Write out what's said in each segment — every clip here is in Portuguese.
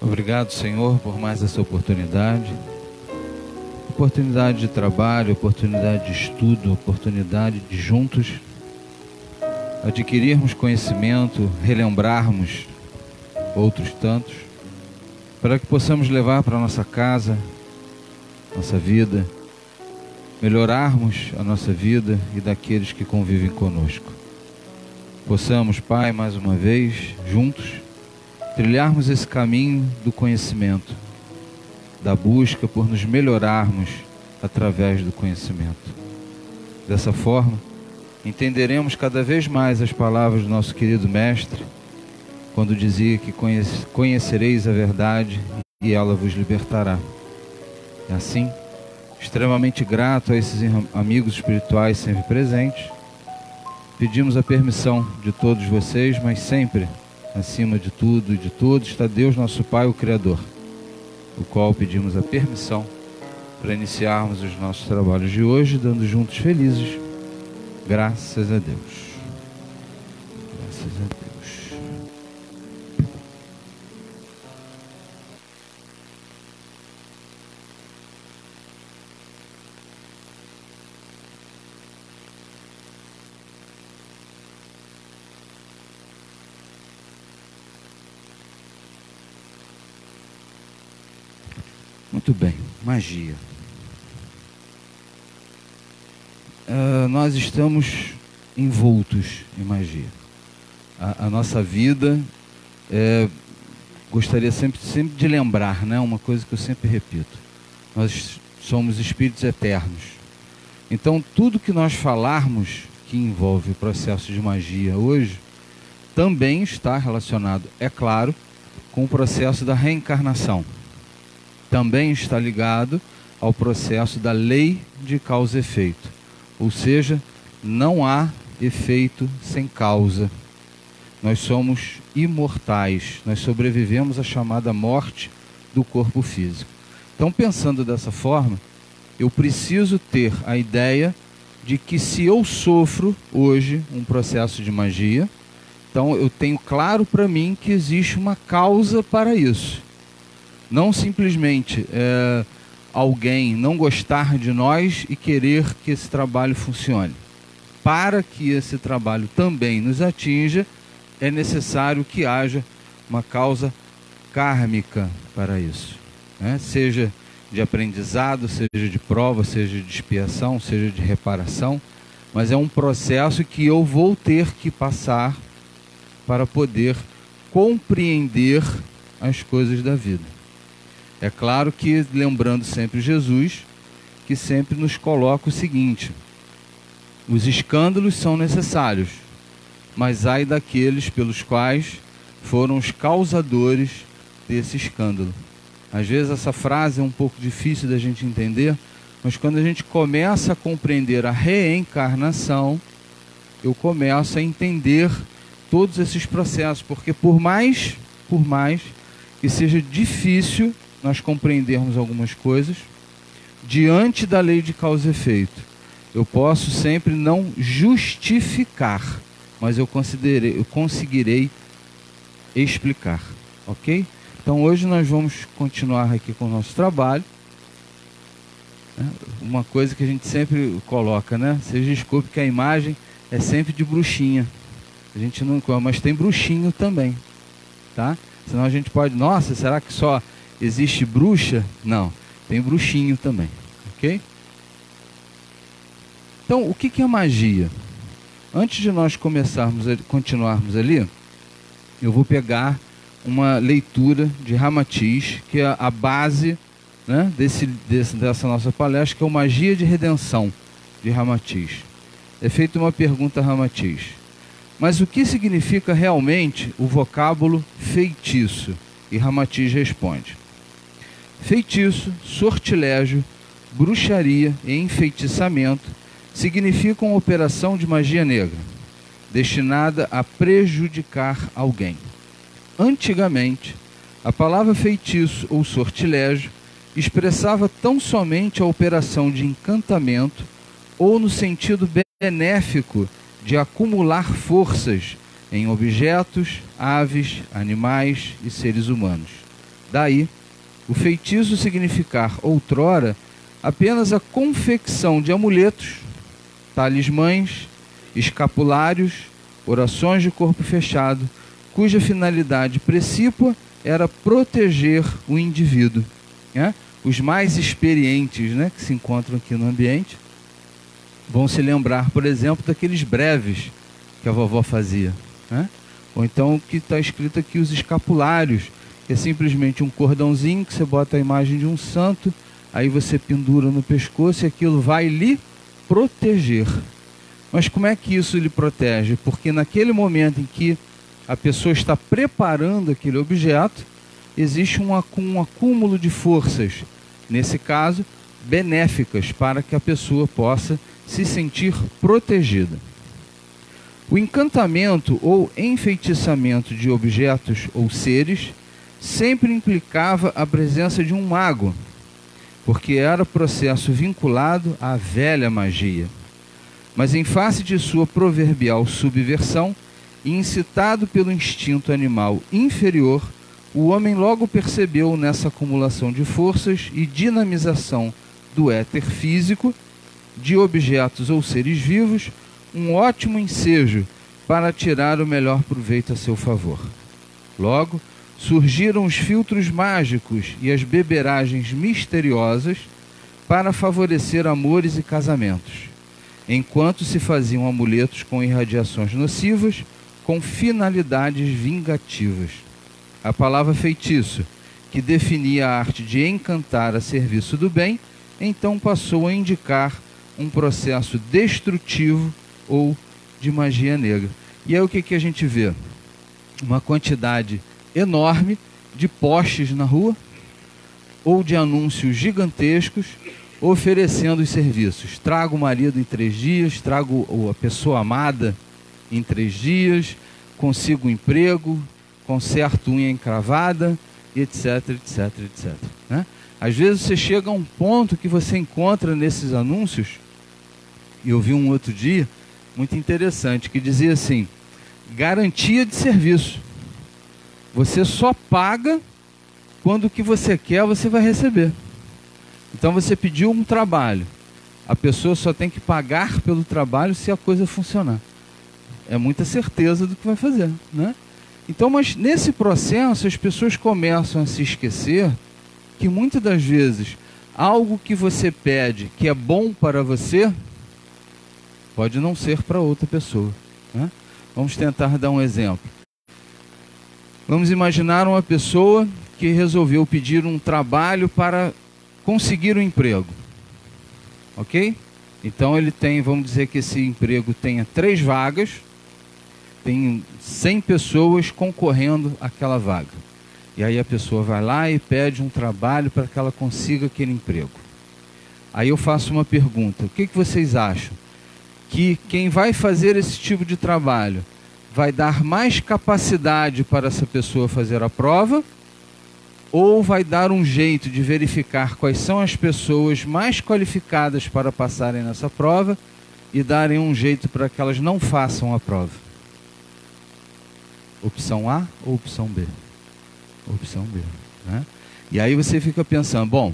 Obrigado, Senhor, por mais essa oportunidade. Oportunidade de trabalho, oportunidade de estudo, oportunidade de juntos adquirirmos conhecimento, relembrarmos outros tantos, para que possamos levar para a nossa casa, nossa vida, melhorarmos a nossa vida e daqueles que convivem conosco. Possamos, Pai, mais uma vez, juntos, trilharmos esse caminho do conhecimento, da busca por nos melhorarmos através do conhecimento. Dessa forma, entenderemos cada vez mais as palavras do nosso querido Mestre, quando dizia que conhecereis a verdade e ela vos libertará. E assim, extremamente grato a esses amigos espirituais sempre presentes, pedimos a permissão de todos vocês, mas sempre, acima de tudo e de todos, está Deus nosso Pai, o Criador, o qual pedimos a permissão para iniciarmos os nossos trabalhos de hoje, dando juntos felizes, graças a Deus. Graças a Deus. Muito bem, magia. Nós estamos envoltos em magia. A nossa vida, gostaria sempre de lembrar, né? Uma coisa que eu sempre repito: nós somos espíritos eternos. Então, tudo que nós falarmos que envolve o processo de magia hoje, também está relacionado, é claro, com o processo da reencarnação. Também está ligado ao processo da lei de causa e efeito. Ou seja, não há efeito sem causa. Nós somos imortais, nós sobrevivemos à chamada morte do corpo físico. Então, pensando dessa forma, eu preciso ter a ideia de que se eu sofro hoje um processo de magia, então eu tenho claro para mim que existe uma causa para isso. Não simplesmente alguém não gostar de nós e querer que esse trabalho funcione. Para que esse trabalho também nos atinja, é necessário que haja uma causa kármica para isso, né? Seja de aprendizado, seja de prova, seja de expiação, seja de reparação, mas é um processo que eu vou ter que passar para poder compreender as coisas da vida. É claro que, lembrando sempre Jesus, que sempre nos coloca o seguinte: os escândalos são necessários, mas ai daqueles pelos quais foram os causadores desse escândalo. Às vezes essa frase é um pouco difícil da gente entender, mas quando a gente começa a compreender a reencarnação, eu começo a entender todos esses processos, porque por mais que seja difícil nós compreendermos algumas coisas, diante da lei de causa e efeito, eu posso sempre não justificar, mas eu conseguirei explicar, ok? Então hoje nós vamos continuar aqui com o nosso trabalho. Uma coisa que a gente sempre coloca, né? Vocês desculpem que a imagem é sempre de bruxinha. A gente não, mas tem bruxinho também, tá? Senão a gente pode, nossa, será que só existe bruxa? Não, tem bruxinho também, ok? Então, o que é magia? Antes de nós continuarmos ali, eu vou pegar uma leitura de Ramatiz, que é a base, né, dessa nossa palestra, que é o Magia de Redenção, de Ramatiz. É feita uma pergunta a Ramatiz: mas o que significa realmente o vocábulo feitiço? E Ramatiz responde: feitiço, sortilégio, bruxaria e enfeitiçamento significam uma operação de magia negra, destinada a prejudicar alguém. Antigamente, a palavra feitiço ou sortilégio expressava tão somente a operação de encantamento ou no sentido benéfico de acumular forças em objetos, aves, animais e seres humanos. Daí, o feitiço significar outrora apenas a confecção de amuletos, talismãs, escapulários, orações de corpo fechado, cuja finalidade precípua era proteger o indivíduo. Né? Os mais experientes, né, que se encontram aqui no ambiente vão se lembrar, por exemplo, daqueles breves que a vovó fazia. Né? Ou então o que está escrito aqui, os escapulários, que é simplesmente um cordãozinho que você bota a imagem de um santo, aí você pendura no pescoço e aquilo vai lhe proteger. Mas como é que isso lhe protege? Porque naquele momento em que a pessoa está preparando aquele objeto, existe um acúmulo de forças, nesse caso, benéficas, para que a pessoa possa se sentir protegida. O encantamento ou enfeitiçamento de objetos ou seres sempre implicava a presença de um mago, porque era processo vinculado à velha magia. Mas em face de sua proverbial subversão, e incitado pelo instinto animal inferior, o homem logo percebeu nessa acumulação de forças e dinamização do éter físico, de objetos ou seres vivos, um ótimo ensejo para tirar o melhor proveito a seu favor. Logo, surgiram os filtros mágicos e as beberagens misteriosas para favorecer amores e casamentos, enquanto se faziam amuletos com irradiações nocivas, com finalidades vingativas. A palavra feitiço, que definia a arte de encantar a serviço do bem, então passou a indicar um processo destrutivo ou de magia negra. E aí o que a gente vê? Uma quantidade enorme de postes na rua ou de anúncios gigantescos oferecendo os serviços. Trago o marido em 3 dias, trago a pessoa amada em 3 dias, consigo um emprego, conserto unha encravada, etc, etc, etc. Né? Às vezes você chega a um ponto que você encontra nesses anúncios, e eu vi um outro dia, muito interessante, que dizia assim, garantia de serviço. Você só paga quando o que você quer você vai receber. Então você pediu um trabalho, a pessoa só tem que pagar pelo trabalho se a coisa funcionar. É muita certeza do que vai fazer, né? Então, mas nesse processo as pessoas começam a se esquecer que muitas das vezes algo que você pede que é bom para você pode não ser para outra pessoa, né? Vamos tentar dar um exemplo. Vamos imaginar uma pessoa que resolveu pedir um trabalho para conseguir um emprego, ok? Então ele tem, vamos dizer que esse emprego tenha 3 vagas, tem 100 pessoas concorrendo àquela vaga. E aí a pessoa vai lá e pede um trabalho para que ela consiga aquele emprego. Aí eu faço uma pergunta, o que vocês acham? Que quem vai fazer esse tipo de trabalho vai dar mais capacidade para essa pessoa fazer a prova, ou vai dar um jeito de verificar quais são as pessoas mais qualificadas para passarem nessa prova e darem um jeito para que elas não façam a prova? Opção A ou opção B? Opção B, né? E aí você fica pensando, bom,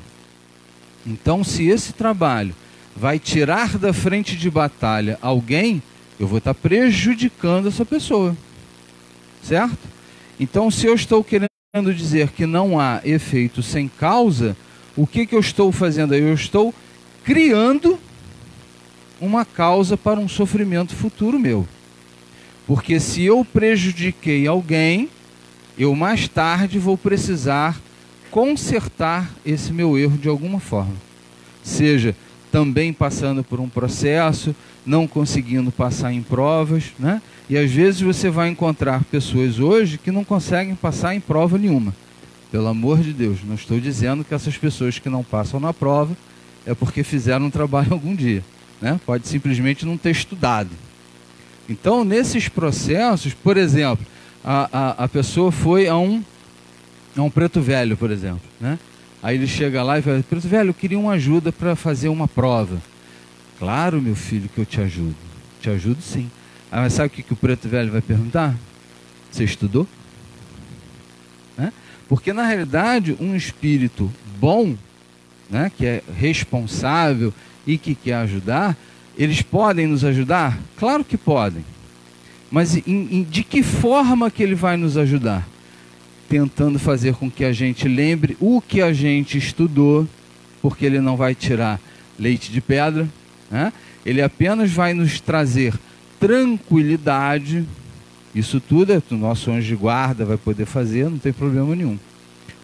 então se esse trabalho vai tirar da frente de batalha alguém, eu vou estar prejudicando essa pessoa, certo? Então se eu estou querendo dizer que não há efeito sem causa, o que eu estou fazendo aí? Eu estou criando uma causa para um sofrimento futuro meu. Porque se eu prejudiquei alguém, eu mais tarde vou precisar consertar esse meu erro de alguma forma. Seja também passando por um processo, não conseguindo passar em provas, né? E às vezes você vai encontrar pessoas hoje que não conseguem passar em prova nenhuma. Pelo amor de Deus, não estou dizendo que essas pessoas que não passam na prova é porque fizeram um trabalho algum dia, né? Pode simplesmente não ter estudado. Então, nesses processos, por exemplo, a pessoa foi a um preto velho, por exemplo, né? Aí ele chega lá e fala, preto velho, eu queria uma ajuda para fazer uma prova. Claro, meu filho, que eu te ajudo. Te ajudo sim. Ah, mas sabe o que o preto velho vai perguntar? Você estudou? Né? Porque na realidade um espírito bom, né, que é responsável e que quer ajudar, eles podem nos ajudar? Claro que podem. Mas de que forma que ele vai nos ajudar? Tentando fazer com que a gente lembre o que a gente estudou, porque ele não vai tirar leite de pedra, né? Ele apenas vai nos trazer tranquilidade. Isso tudo é o nosso anjo de guarda vai poder fazer, não tem problema nenhum.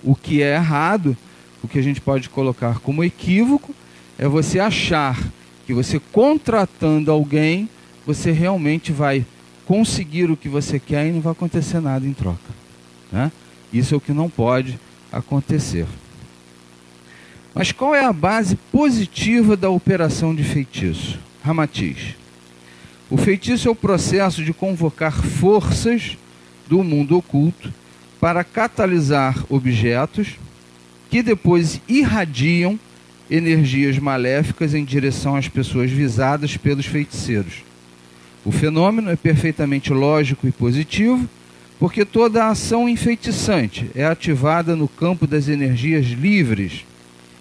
O que é errado, o que a gente pode colocar como equívoco, é você achar que você contratando alguém, você realmente vai conseguir o que você quer e não vai acontecer nada em troca, né? Isso é o que não pode acontecer. Mas qual é a base positiva da operação de feitiço? Ramatiz. O feitiço é o processo de convocar forças do mundo oculto para catalisar objetos que depois irradiam energias maléficas em direção às pessoas visadas pelos feiticeiros. O fenômeno é perfeitamente lógico e positivo, porque toda a ação enfeitiçante é ativada no campo das energias livres,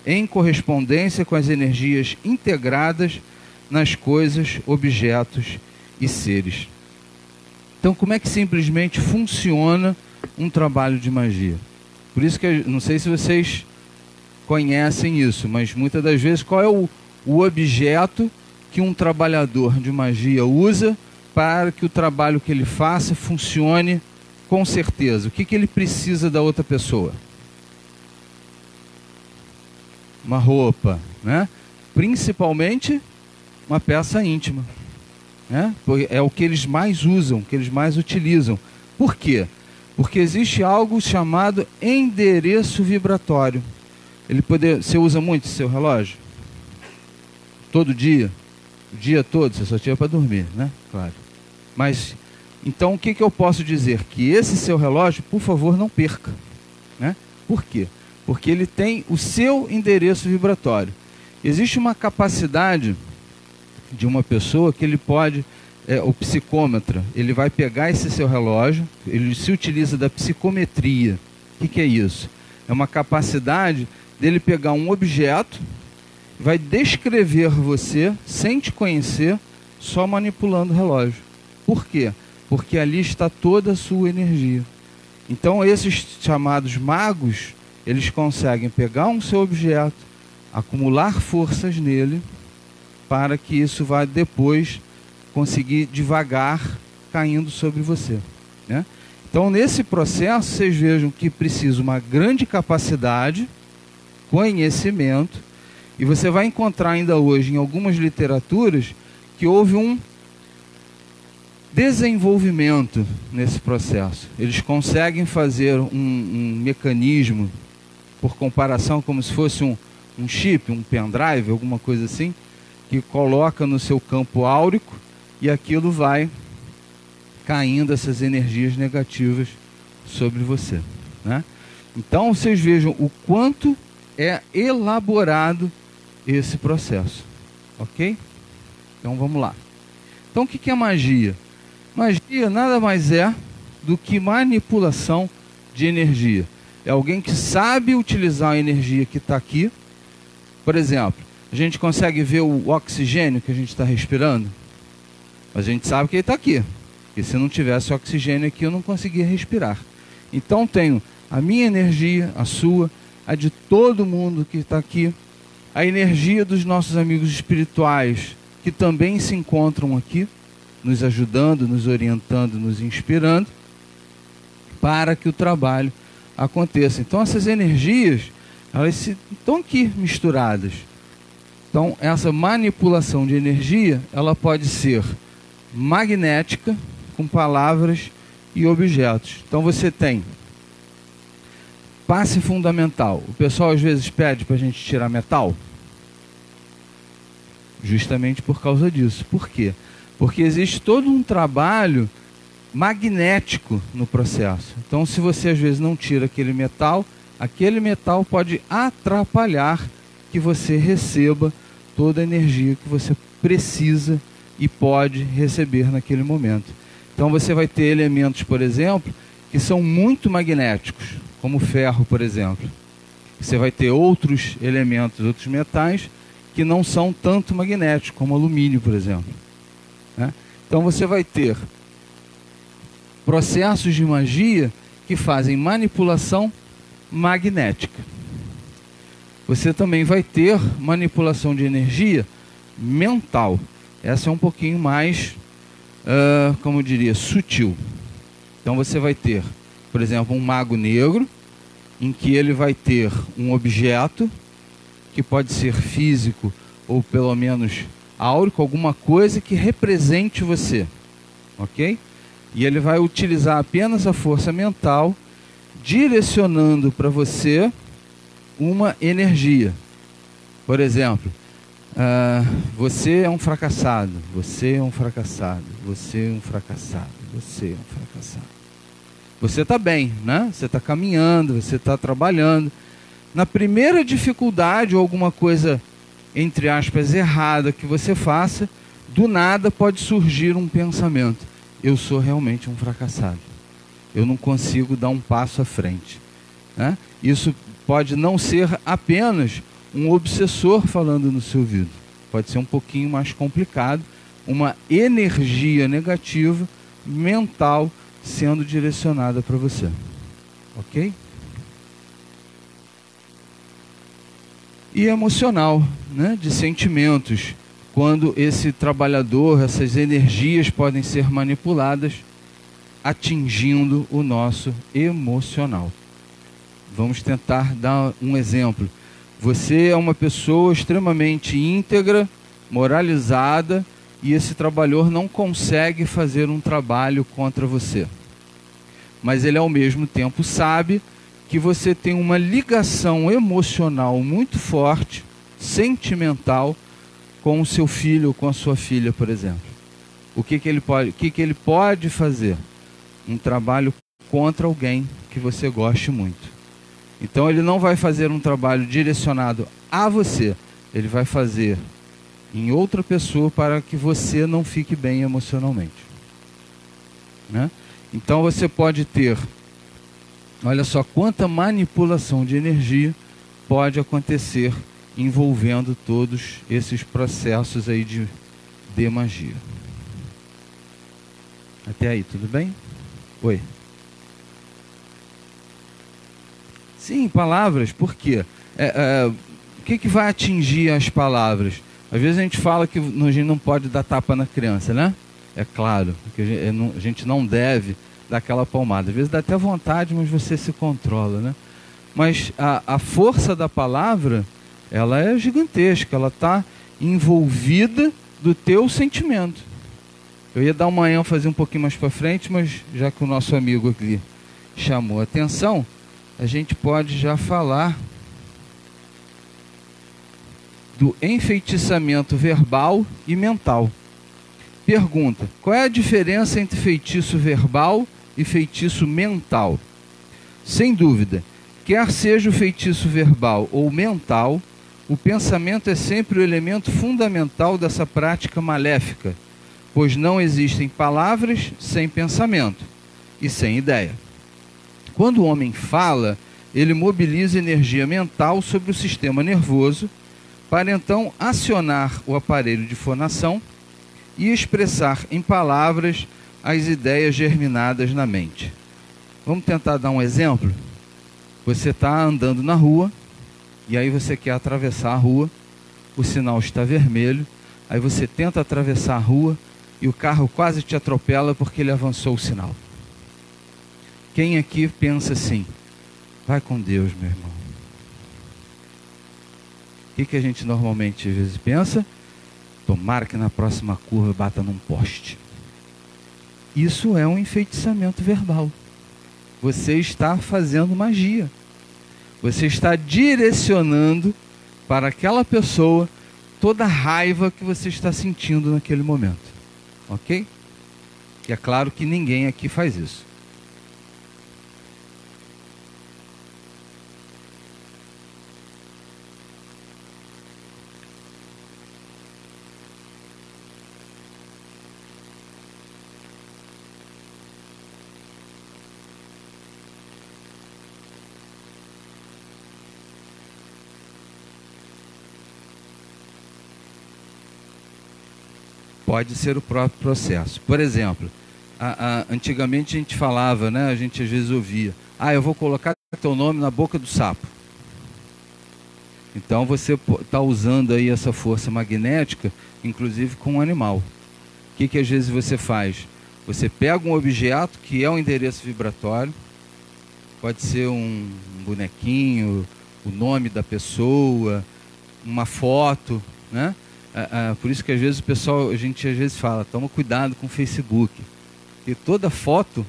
em correspondência com as energias integradas nas coisas, objetos e seres. Então, como é que simplesmente funciona um trabalho de magia? Por isso que, não sei se vocês conhecem isso, mas muitas das vezes, qual é o objeto que um trabalhador de magia usa para que o trabalho que ele faça funcione com certeza? O que ele precisa da outra pessoa? Uma roupa, né? Principalmente uma peça íntima, né? É o que eles mais usam, o que eles mais utilizam. Por quê? Porque existe algo chamado endereço vibratório. Você usa muito seu relógio? Todo dia? O dia todo? Você só tira para dormir, né? Claro. Mas, então o que eu posso dizer? Que esse seu relógio, por favor, não perca, né? Por quê? Porque ele tem o seu endereço vibratório. Existe uma capacidade de uma pessoa que ele pode, o psicômetra, ele vai pegar esse seu relógio, ele se utiliza da psicometria. O que é isso? É uma capacidade dele pegar um objeto, vai descrever você, sem te conhecer, só manipulando o relógio. Por quê? Porque ali está toda a sua energia. Então esses chamados magos, eles conseguem pegar um seu objeto, acumular forças nele, para que isso vá depois conseguir devagar caindo sobre você, né? Então nesse processo vocês vejam que precisa uma grande capacidade, conhecimento, e você vai encontrar ainda hoje em algumas literaturas que houve um desenvolvimento nesse processo. Eles conseguem fazer um mecanismo, por comparação, como se fosse um chip, um pendrive, alguma coisa assim, que coloca no seu campo áurico e aquilo vai caindo, essas energias negativas sobre você, né? Então vocês vejam o quanto é elaborado esse processo, ok? Então vamos lá. Então o que é magia? Magia nada mais é do que manipulação de energia. É alguém que sabe utilizar a energia que está aqui. Por exemplo, a gente consegue ver o oxigênio que a gente está respirando? A gente sabe que ele está aqui. Porque se não tivesse oxigênio aqui, eu não conseguia respirar. Então tenho a minha energia, a sua, a de todo mundo que está aqui, a energia dos nossos amigos espirituais, que também se encontram aqui, nos ajudando, nos orientando, nos inspirando, para que o trabalho aconteça. Então essas energias, elas estão aqui misturadas. Então essa manipulação de energia, ela pode ser magnética, com palavras e objetos. Então você tem passe fundamental. O pessoal às vezes pede para a gente tirar metal, justamente por causa disso. Por quê? Porque existe todo um trabalho magnético no processo. Então se você às vezes não tira aquele metal pode atrapalhar que você receba toda a energia que você precisa e pode receber naquele momento. Então você vai ter elementos, por exemplo, que são muito magnéticos. como o ferro, por exemplo. Você vai ter outros elementos, outros metais, que não são tanto magnéticos, como alumínio, por exemplo, né? Então você vai ter processos de magia que fazem manipulação magnética. Você também vai ter manipulação de energia mental. Essa é um pouquinho mais, como eu diria, sutil. Então você vai ter, por exemplo, um mago negro, em que ele vai ter um objeto, que pode ser físico ou pelo menos áurico, alguma coisa que represente você, ok? E ele vai utilizar apenas a força mental, direcionando para você uma energia. Por exemplo, você é um fracassado, você é um fracassado, você é um fracassado, você é um fracassado. Você está bem, né? Você está caminhando, você está trabalhando. Na primeira dificuldade ou alguma coisa, entre aspas, errada que você faça, do nada pode surgir um pensamento: eu sou realmente um fracassado. Eu não consigo dar um passo à frente, né? Isso pode não ser apenas um obsessor falando no seu ouvido. Pode ser um pouquinho mais complicado, uma energia negativa, mental, sendo direcionada para você. Ok? E emocional, né? De sentimentos. Quando esse trabalhador, essas energias podem ser manipuladas, atingindo o nosso emocional. Vamos tentar dar um exemplo. Você é uma pessoa extremamente íntegra, moralizada, e esse trabalhador não consegue fazer um trabalho contra você. Mas ele ao mesmo tempo sabe que você tem uma ligação emocional muito forte, sentimental, com o seu filho ou com a sua filha, por exemplo. O que ele pode fazer? Um trabalho contra alguém que você goste muito. Então ele não vai fazer um trabalho direcionado a você, ele vai fazer em outra pessoa para que você não fique bem emocionalmente, né? Então você pode ter, olha só quanta manipulação de energia pode acontecer envolvendo todos esses processos aí de magia. Até aí, tudo bem? Oi. Sim, palavras, por quê? O que vai atingir as palavras? Às vezes a gente fala que a gente não pode dar tapa na criança, né? É claro, que a gente não deve dar aquela palmada. Às vezes dá até vontade, mas você se controla, né? Mas a força da palavra, ela é gigantesca, ela está envolvida do teu sentimento. Eu ia dar uma ênfase um pouquinho mais para frente, mas já que o nosso amigo aqui chamou a atenção, a gente pode já falar do enfeitiçamento verbal e mental. Pergunta: qual é a diferença entre feitiço verbal e feitiço mental? Sem dúvida, quer seja o feitiço verbal ou mental, o pensamento é sempre o elemento fundamental dessa prática maléfica, pois não existem palavras sem pensamento e sem ideia. Quando o homem fala, ele mobiliza energia mental sobre o sistema nervoso para então acionar o aparelho de fonação e expressar em palavras as ideias germinadas na mente. Vamos tentar dar um exemplo? Você está andando na rua e aí você quer atravessar a rua, o sinal está vermelho, aí você tenta atravessar a rua e o carro quase te atropela porque ele avançou o sinal. Quem aqui pensa assim: vai com Deus, meu irmão? O que a gente normalmente às vezes pensa? Tomara que na próxima curva bata num poste. Isso é um enfeitiçamento verbal. Você está fazendo magia. Você está direcionando para aquela pessoa toda a raiva que você está sentindo naquele momento. Ok? E é claro que ninguém aqui faz isso. Pode ser o próprio processo. Por exemplo, antigamente a gente falava, né, a gente às vezes ouvia, eu vou colocar teu nome na boca do sapo. Então você está usando aí essa força magnética, inclusive com um animal. O que às vezes você faz? Você pega um objeto que é um endereço vibratório, pode ser um bonequinho, o nome da pessoa, uma foto, né? Por isso que às vezes a gente às vezes fala, toma cuidado com o Facebook, porque toda foto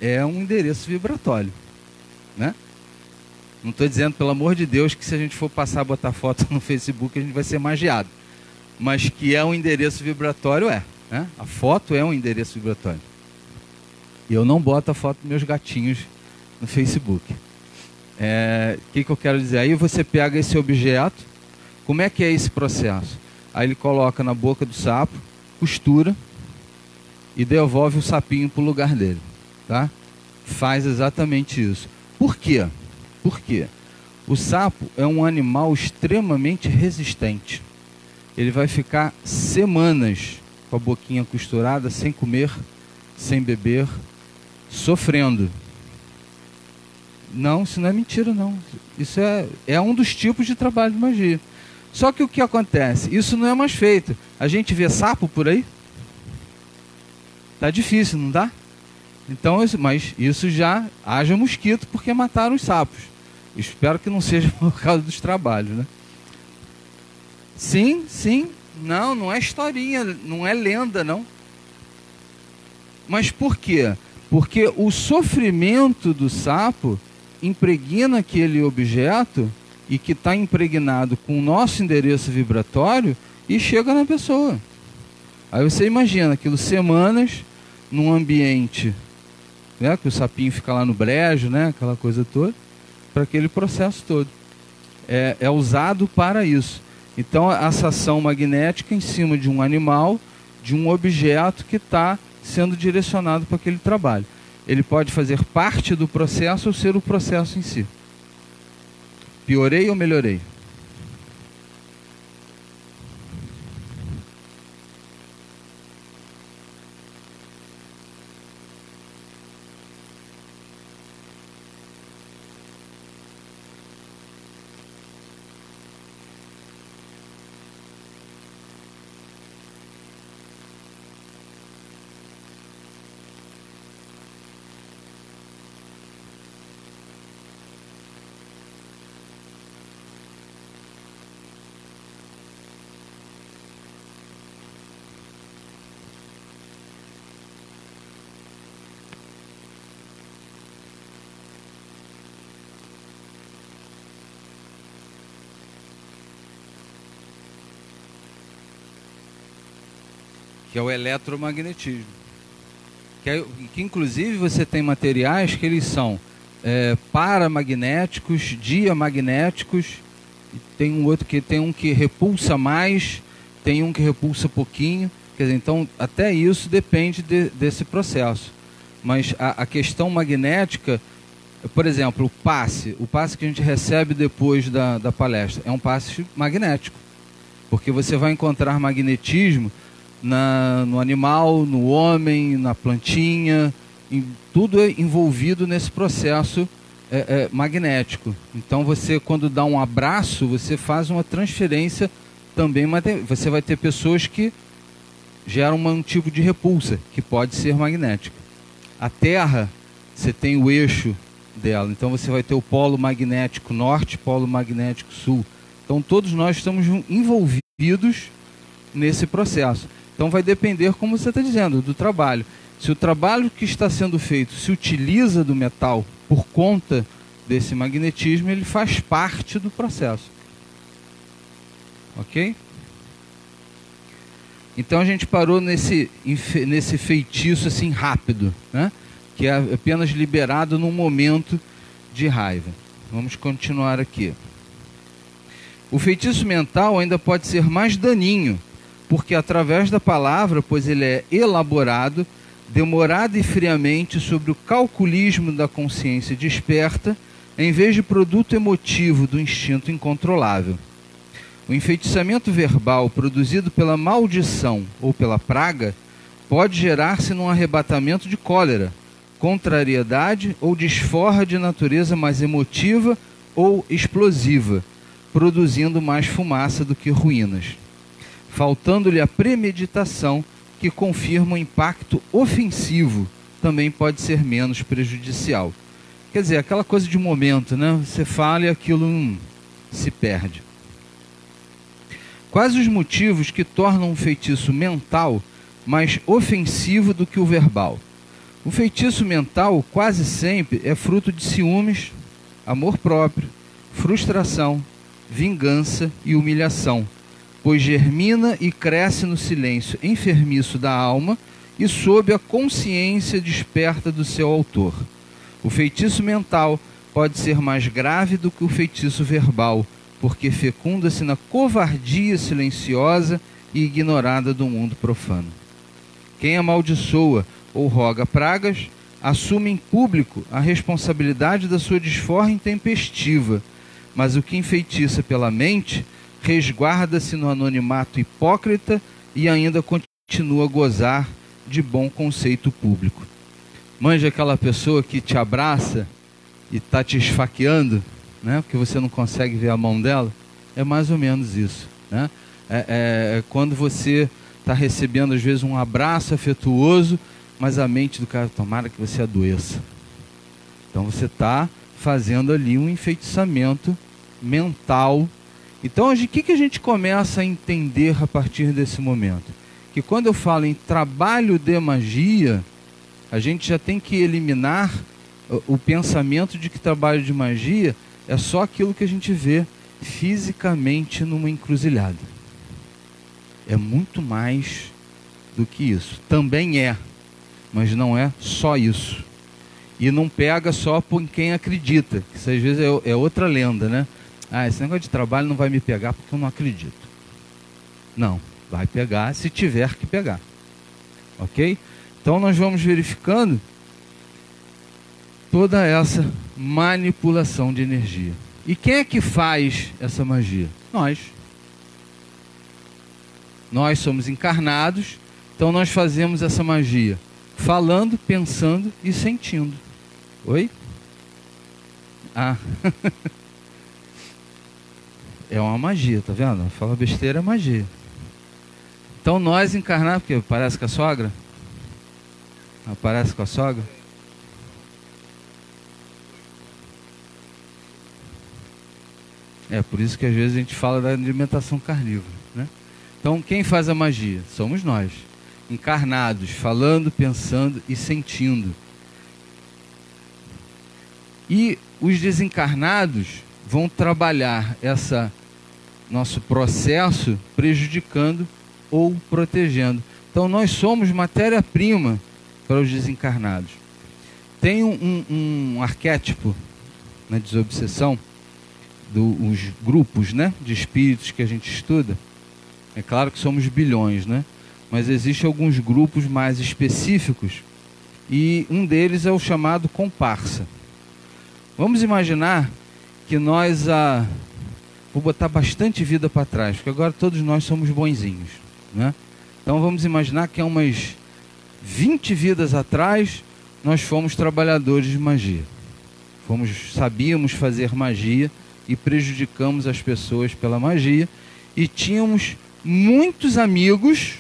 é um endereço vibratório, né? Não estou dizendo, pelo amor de Deus, que se a gente for passar a botar foto no Facebook a gente vai ser magiado, mas que é um endereço vibratório, né? A foto é um endereço vibratório. E eu não boto a foto dos meus gatinhos no Facebook. O que eu quero dizer? Aí você pega esse objeto, como é que é esse processo? Aí ele coloca na boca do sapo, costura e devolve o sapinho para o lugar dele, tá? Faz exatamente isso. Por quê? Porque o sapo é um animal extremamente resistente. Ele vai ficar semanas com a boquinha costurada, sem comer, sem beber, sofrendo. Não, isso não é mentira, não. Isso é um dos tipos de trabalho de magia. Só que o que acontece? Isso não é mais feito. A gente vê sapo por aí? Tá difícil, não dá? Então, mas isso já haja mosquito porque mataram os sapos. Espero que não seja por causa dos trabalhos, né? Sim, sim. Não é historinha, não é lenda, não. Mas por quê? Porque o sofrimento do sapo impregna aquele objeto e que está impregnado com o nosso endereço vibratório e chega na pessoa. Aí você imagina aquilo semanas num ambiente, né, que o sapinho fica lá no brejo, né, aquela coisa toda, para aquele processo todo. É usado para isso. Então, essa ação magnética em cima de um animal, de um objeto que está sendo direcionado para aquele trabalho. Ele pode fazer parte do processo ou ser o processo em si. Piorei ou melhorei? Que é o eletromagnetismo. Que inclusive você tem materiais que eles são paramagnéticos, diamagnéticos, e tem um que repulsa mais, tem um que repulsa pouquinho. Quer dizer, então até isso depende desse processo. Mas a questão magnética, por exemplo, o passe que a gente recebe depois da palestra, é um passe magnético. Porque você vai encontrar magnetismo no animal, no homem, na plantinha, tudo é envolvido nesse processo magnético. Então você, quando dá um abraço, você faz uma transferência também. Você vai ter pessoas que geram um tipo de repulsa, que pode ser magnética. A Terra, você tem o eixo dela, então você vai ter o polo magnético norte, polo magnético sul. Então todos nós estamos envolvidos nesse processo. Então vai depender, como você está dizendo, do trabalho. Se o trabalho que está sendo feito se utiliza do metal por conta desse magnetismo, ele faz parte do processo. Ok? Então a gente parou nesse feitiço assim rápido, né? Que é apenas liberado num momento de raiva. Vamos continuar aqui. O feitiço mental ainda pode ser mais daninho, porque através da palavra, pois ele é elaborado, demorado e friamente sobre o calculismo da consciência desperta, em vez de produto emotivo do instinto incontrolável. O enfeitiçamento verbal produzido pela maldição ou pela praga pode gerar-se num arrebatamento de cólera, contrariedade ou desforra de natureza mais emotiva ou explosiva, produzindo mais fumaça do que ruínas, faltando-lhe a premeditação, que confirma o impacto ofensivo, também pode ser menos prejudicial. Quer dizer, aquela coisa de momento, né? Você fala e aquilo se perde. Quais os motivos que tornam um feitiço mental mais ofensivo do que o verbal? O feitiço mental quase sempre é fruto de ciúmes, amor próprio, frustração, vingança e humilhação, pois germina e cresce no silêncio enfermiço da alma e sob a consciência desperta do seu autor. O feitiço mental pode ser mais grave do que o feitiço verbal, porque fecunda-se na covardia silenciosa e ignorada do mundo profano. Quem amaldiçoa ou roga pragas, assume em público a responsabilidade da sua desforra intempestiva, mas o que enfeitiça pela mente resguarda-se no anonimato hipócrita e ainda continua a gozar de bom conceito público. Manja aquela pessoa que te abraça e está te esfaqueando, né? Porque você não consegue ver a mão dela. É mais ou menos isso, né? Quando você está recebendo às vezes um abraço afetuoso, mas a mente do cara, tomara que você adoeça. Então você está fazendo ali um enfeitiçamento mental. Então o que a gente começa a entender a partir desse momento? Que quando eu falo em trabalho de magia, a gente já tem que eliminar o pensamento de que trabalho de magia é só aquilo que a gente vê fisicamente numa encruzilhada. É muito mais do que isso. Também é, mas não é só isso. E não pega só por quem acredita. Isso às vezes é outra lenda, né? Ah, esse negócio de trabalho não vai me pegar porque eu não acredito. Não, vai pegar se tiver que pegar. Ok? Então nós vamos verificando toda essa manipulação de energia. E quem é que faz essa magia? Nós. Nós somos encarnados, então nós fazemos essa magia falando, pensando e sentindo. Oi? Ah. É uma magia, tá vendo? Fala besteira, é magia. Então nós encarnados, porque parece com a sogra? Aparece com a sogra? É por isso que às vezes a gente fala da alimentação carnívora, né? Então quem faz a magia? Somos nós, encarnados, falando, pensando e sentindo. E os desencarnados vão trabalhar esse nosso processo prejudicando ou protegendo. Então nós somos matéria-prima para os desencarnados. Tem um arquétipo na desobsessão dos grupos, né, de espíritos que a gente estuda. É claro que somos bilhões, né? Mas existem alguns grupos mais específicos e um deles é o chamado comparsa. Vamos imaginar que nós vou botar bastante vida para trás, porque agora todos nós somos bonzinhos, né? Então vamos imaginar que há umas 20 vidas atrás nós fomos trabalhadores de magia. Sabíamos fazer magia e prejudicamos as pessoas pela magia e tínhamos muitos amigos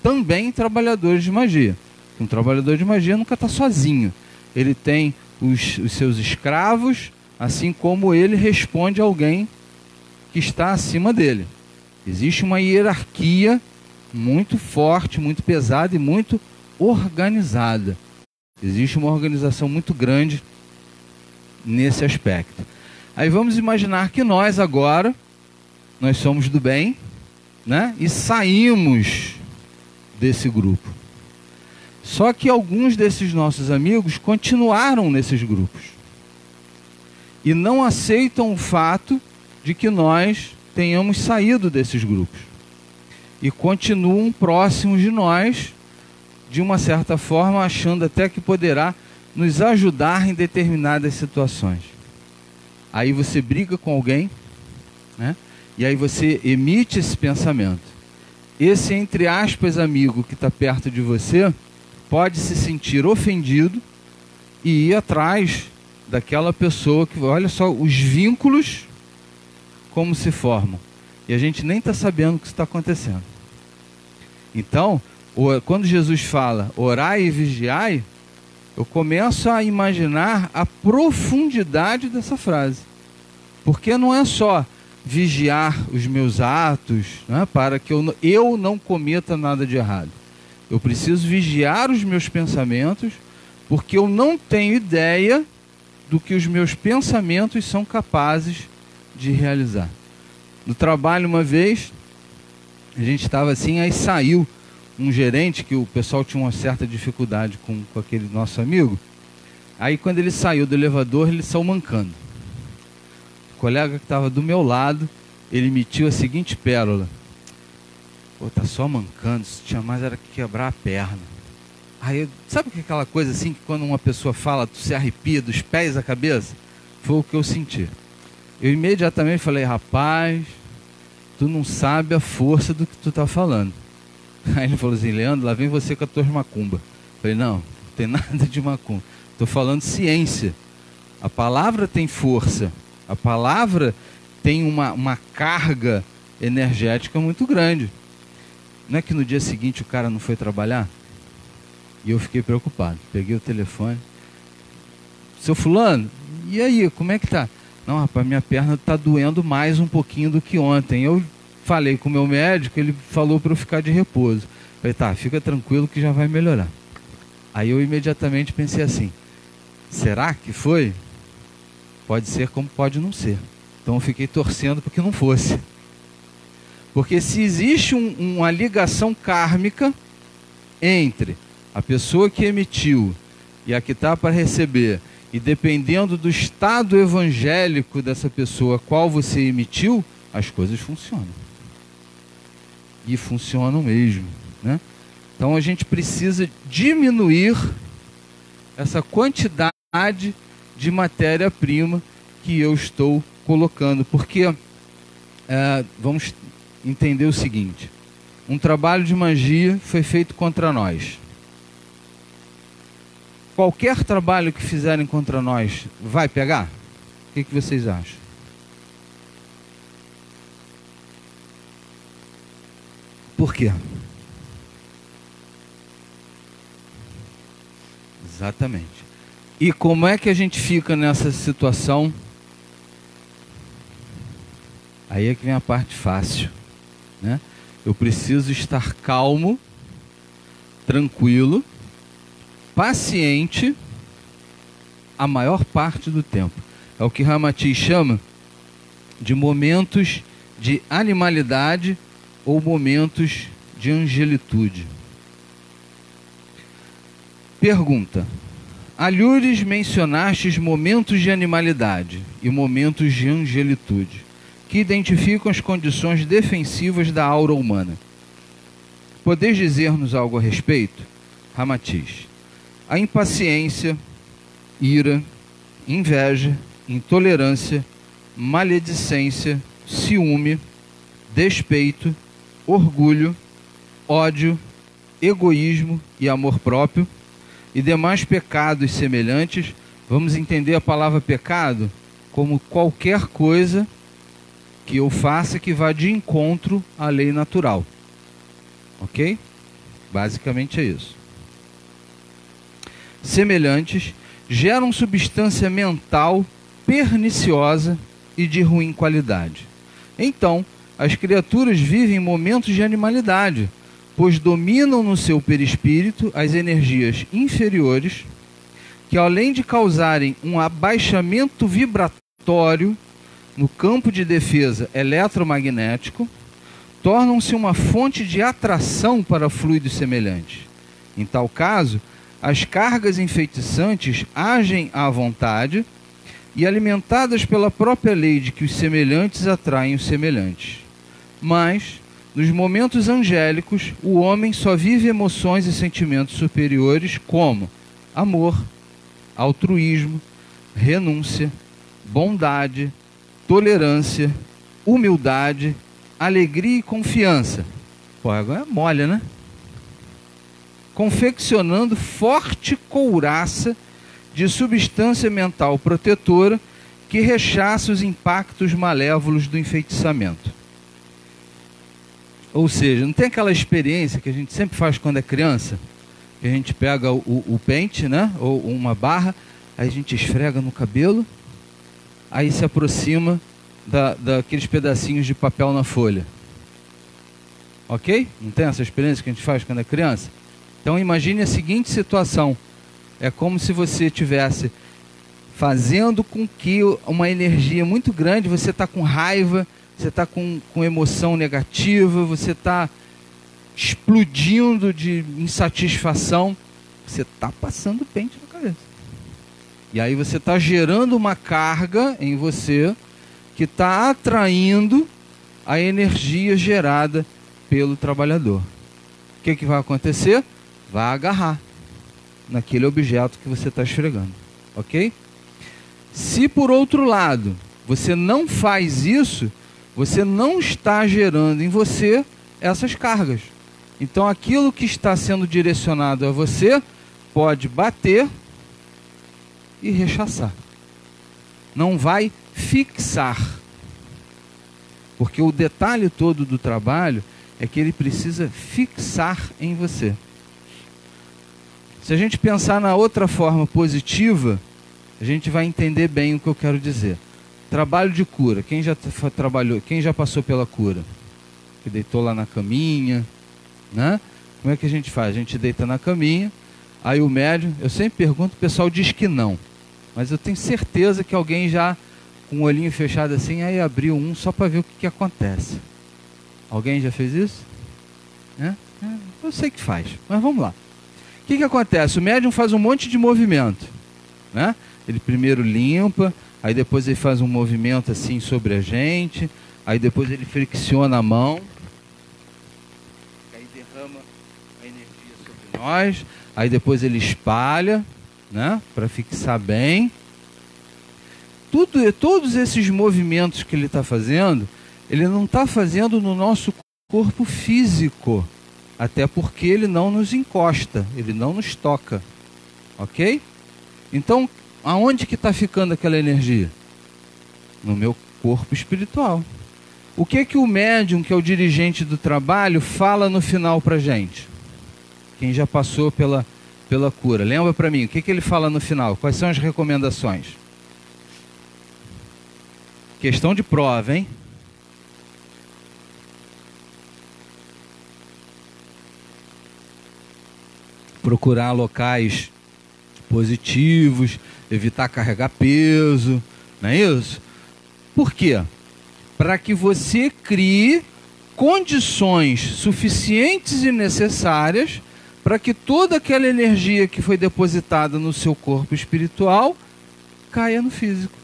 também trabalhadores de magia. Um trabalhador de magia nunca está sozinho. Ele tem os seus escravos, assim como ele responde a alguém que está acima dele. Existe uma hierarquia muito forte, muito pesada e muito organizada. Existe uma organização muito grande nesse aspecto. Aí vamos imaginar que nós agora, nós somos do bem, né? E saímos desse grupo. Só que alguns desses nossos amigos continuaram nesses grupos. E não aceitam o fato de que nós tenhamos saído desses grupos. E continuam próximos de nós, de uma certa forma, achando até que poderá nos ajudar em determinadas situações. Aí você briga com alguém, né? E aí você emite esse pensamento. Esse, entre aspas, amigo que está perto de você, pode se sentir ofendido e ir atrás daquela pessoa que, olha só, os vínculos como se formam. E a gente nem está sabendo o que está acontecendo. Então, quando Jesus fala, orai e vigiai, eu começo a imaginar a profundidade dessa frase. Porque não é só vigiar os meus atos, né, para que eu não cometa nada de errado. Eu preciso vigiar os meus pensamentos, porque eu não tenho ideia do que os meus pensamentos são capazes de realizar. No trabalho, uma vez, a gente estava assim, aí saiu um gerente, que o pessoal tinha uma certa dificuldade com aquele nosso amigo. Aí quando ele saiu do elevador, ele saiu mancando. O colega que estava do meu lado, ele emitiu a seguinte pérola: pô, tá só mancando, se tinha mais era que quebrar a perna. Aí, sabe que aquela coisa assim, que quando uma pessoa fala, tu se arrepia dos pés à cabeça? Foi o que eu senti. Eu imediatamente falei, rapaz, tu não sabe a força do que tu tá falando. Aí ele falou assim, Leandro, lá vem você com a tua macumba. Eu falei, não tem nada de macumba. Estou falando ciência. A palavra tem força. A palavra tem uma carga energética muito grande. Não é que no dia seguinte o cara não foi trabalhar? E eu fiquei preocupado. Peguei o telefone. Seu fulano, e aí, como é que tá? Não, rapaz, minha perna está doendo mais um pouquinho do que ontem. Eu falei com o meu médico, ele falou para eu ficar de repouso. Falei, tá, fica tranquilo que já vai melhorar. Aí eu imediatamente pensei assim, será que foi? Pode ser como pode não ser. Então eu fiquei torcendo para que não fosse. Porque se existe uma ligação kármica entre a pessoa que emitiu e a que está para receber, e dependendo do estado evangélico dessa pessoa a qual você emitiu, as coisas funcionam. E funcionam mesmo, né? Então a gente precisa diminuir essa quantidade de matéria-prima que eu estou colocando. Porque vamos entender o seguinte: um trabalho de magia foi feito contra nós. Qualquer trabalho que fizerem contra nós vai pegar? O que vocês acham? Por quê? Exatamente. E como é que a gente fica nessa situação? Aí é que vem a parte fácil, né? Eu preciso estar calmo, tranquilo, paciente a maior parte do tempo. É o que Ramati chama de momentos de animalidade ou momentos de angelitude. Pergunta: alhures mencionastes momentos de animalidade e momentos de angelitude, que identificam as condições defensivas da aura humana. Podeis dizer-nos algo a respeito? Ramatiz: a impaciência, ira, inveja, intolerância, maledicência, ciúme, despeito, orgulho, ódio, egoísmo e amor próprio, e demais pecados semelhantes. Vamos entender a palavra pecado como qualquer coisa que eu faça que vá de encontro à lei natural. Ok? Basicamente é isso. Semelhantes geram substância mental perniciosa e de ruim qualidade. Então, as criaturas vivem momentos de animalidade, pois dominam no seu perispírito as energias inferiores, que além de causarem um abaixamento vibratório no campo de defesa eletromagnético, tornam-se uma fonte de atração para fluidos semelhantes. Em tal caso, as cargas enfeitiçantes agem à vontade e, alimentadas pela própria lei de que os semelhantes atraem os semelhantes. Mas, nos momentos angélicos, o homem só vive emoções e sentimentos superiores como amor, altruísmo, renúncia, bondade, tolerância, humildade, alegria e confiança. Pô, agora é mole, né? Confeccionando forte couraça de substância mental protetora que rechaça os impactos malévolos do enfeitiçamento. Ou seja, não tem aquela experiência que a gente sempre faz quando é criança, que a gente pega o pente, né, ou uma barra, aí a gente esfrega no cabelo, aí se aproxima daqueles pedacinhos de papel na folha. Ok? Não tem essa experiência que a gente faz quando é criança? Então imagine a seguinte situação. É como se você estivesse fazendo com que uma energia muito grande, você está com raiva, você está com emoção negativa, você está explodindo de insatisfação, você está passando pente na cabeça. E aí você está gerando uma carga em você que está atraindo a energia gerada pelo trabalhador. O que vai acontecer? Vai agarrar naquele objeto que você está esfregando. Ok? Se por outro lado você não faz isso, você não está gerando em você essas cargas. Então aquilo que está sendo direcionado a você pode bater e rechaçar. Não vai fixar. Porque o detalhe todo do trabalho é que ele precisa fixar em você. Se a gente pensar na outra forma positiva, a gente vai entender bem o que eu quero dizer. Trabalho de cura. Quem já trabalhou, quem já passou pela cura? Que deitou lá na caminha, né? Como é que a gente faz? A gente deita na caminha, aí o médium, eu sempre pergunto, o pessoal diz que não. Mas eu tenho certeza que alguém já, com o olhinho fechado assim, aí abriu um só para ver o que acontece. Alguém já fez isso? Eu sei que faz, mas vamos lá. O que acontece? O médium faz um monte de movimento, né? Ele primeiro limpa, aí depois ele faz um movimento assim sobre a gente, aí depois ele fricciona a mão, aí derrama a energia sobre nós, aí depois ele espalha, né? Para fixar bem. Todos esses movimentos que ele está fazendo, ele não está fazendo no nosso corpo físico, até porque ele não nos encosta, ele não nos toca, ok? Então, aonde que está ficando aquela energia? No meu corpo espiritual. O que o médium, que é o dirigente do trabalho, fala no final para a gente? Quem já passou pela cura, lembra para mim, o que ele fala no final? Quais são as recomendações? Questão de prova, hein? Procurar locais positivos, evitar carregar peso, não é isso? Por quê? Para que você crie condições suficientes e necessárias para que toda aquela energia que foi depositada no seu corpo espiritual caia no físico.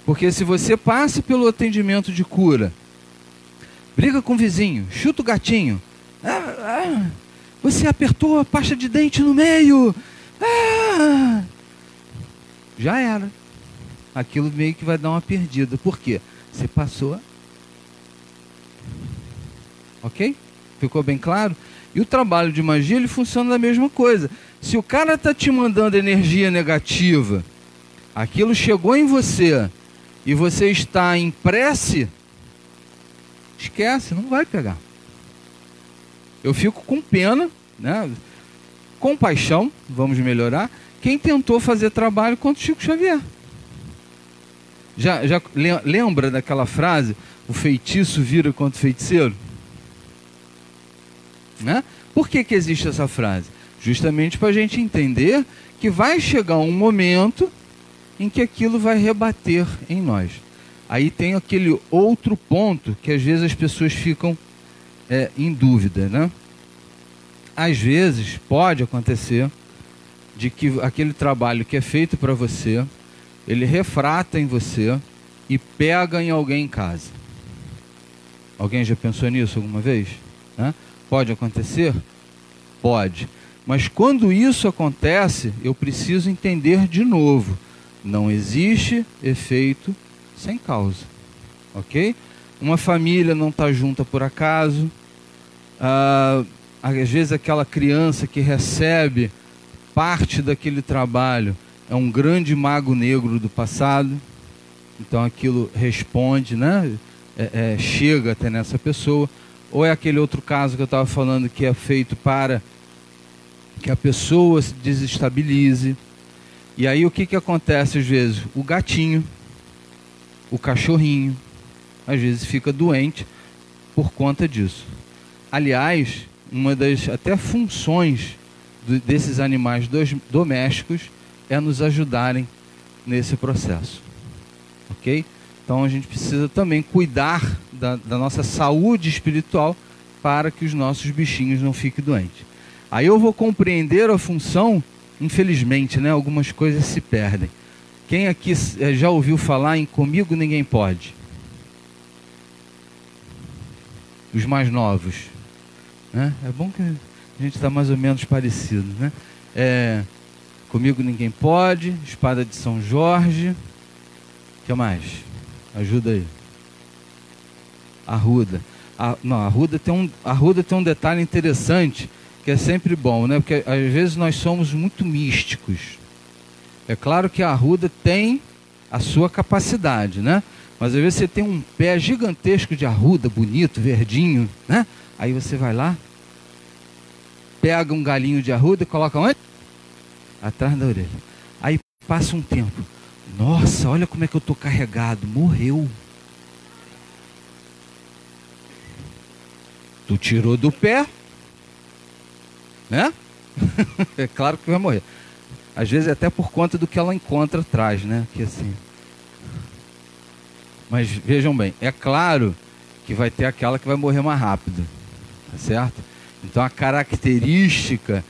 Porque se você passa pelo atendimento de cura, briga com o vizinho, chuta o gatinho, você apertou a pasta de dente no meio, já era. Aquilo meio que vai dar uma perdida. Por quê? Você passou. Ok? Ficou bem claro? E o trabalho de magia, ele funciona da mesma coisa. Se o cara está te mandando energia negativa, aquilo chegou em você, e você está em prece, esquece, não vai pegar. Eu fico com pena, né? Compaixão, vamos melhorar, quem tentou fazer trabalho contra o Chico Xavier. Já lembra daquela frase, o feitiço vira contra o feiticeiro? Né? Por que existe essa frase? Justamente para a gente entender que vai chegar um momento em que aquilo vai rebater em nós. Aí tem aquele outro ponto que às vezes as pessoas ficam em dúvida, né? Às vezes pode acontecer de que aquele trabalho que é feito para você, ele refrata em você e pega em alguém em casa. Alguém já pensou nisso alguma vez? Né? Pode acontecer? Pode. Mas quando isso acontece, eu preciso entender de novo. Não existe efeito sem causa. ok? Uma família não está junta por acaso. Às vezes aquela criança que recebe parte daquele trabalho é um grande mago negro do passado, então aquilo responde, né? Chega até nessa pessoa. Ou é aquele outro caso que eu estava falando, que é feito para que a pessoa se desestabilize. E aí o que acontece às vezes? O gatinho, o cachorrinho, às vezes fica doente por conta disso. Aliás, uma das até funções desses animais domésticos é nos ajudarem nesse processo, ok? Então a gente precisa também cuidar da nossa saúde espiritual para que os nossos bichinhos não fiquem doentes. Aí eu vou compreender a função, infelizmente, né? Algumas coisas se perdem. Quem aqui já ouviu falar em Comigo Ninguém Pode? Os mais novos, né? É bom que a gente está mais ou menos parecido, né? Comigo Ninguém Pode, Espada de São Jorge. O que mais? Ajuda aí. Arruda. Arruda tem um detalhe interessante, que é sempre bom, né? Porque às vezes nós somos muito místicos. É claro que a arruda tem a sua capacidade, né? Mas às vezes você tem um pé gigantesco de arruda, bonito, verdinho, né? Aí você vai lá, pega um galinho de arruda e coloca onde? Atrás da orelha. Aí passa um tempo. Nossa, olha como é que eu estou carregado. Morreu. Tu tirou do pé, né? É claro que vai morrer. Às vezes é até por conta do que ela encontra atrás, né? Que assim. Mas vejam bem, é claro que vai ter aquela que vai morrer mais rápido, tá certo? Então a característica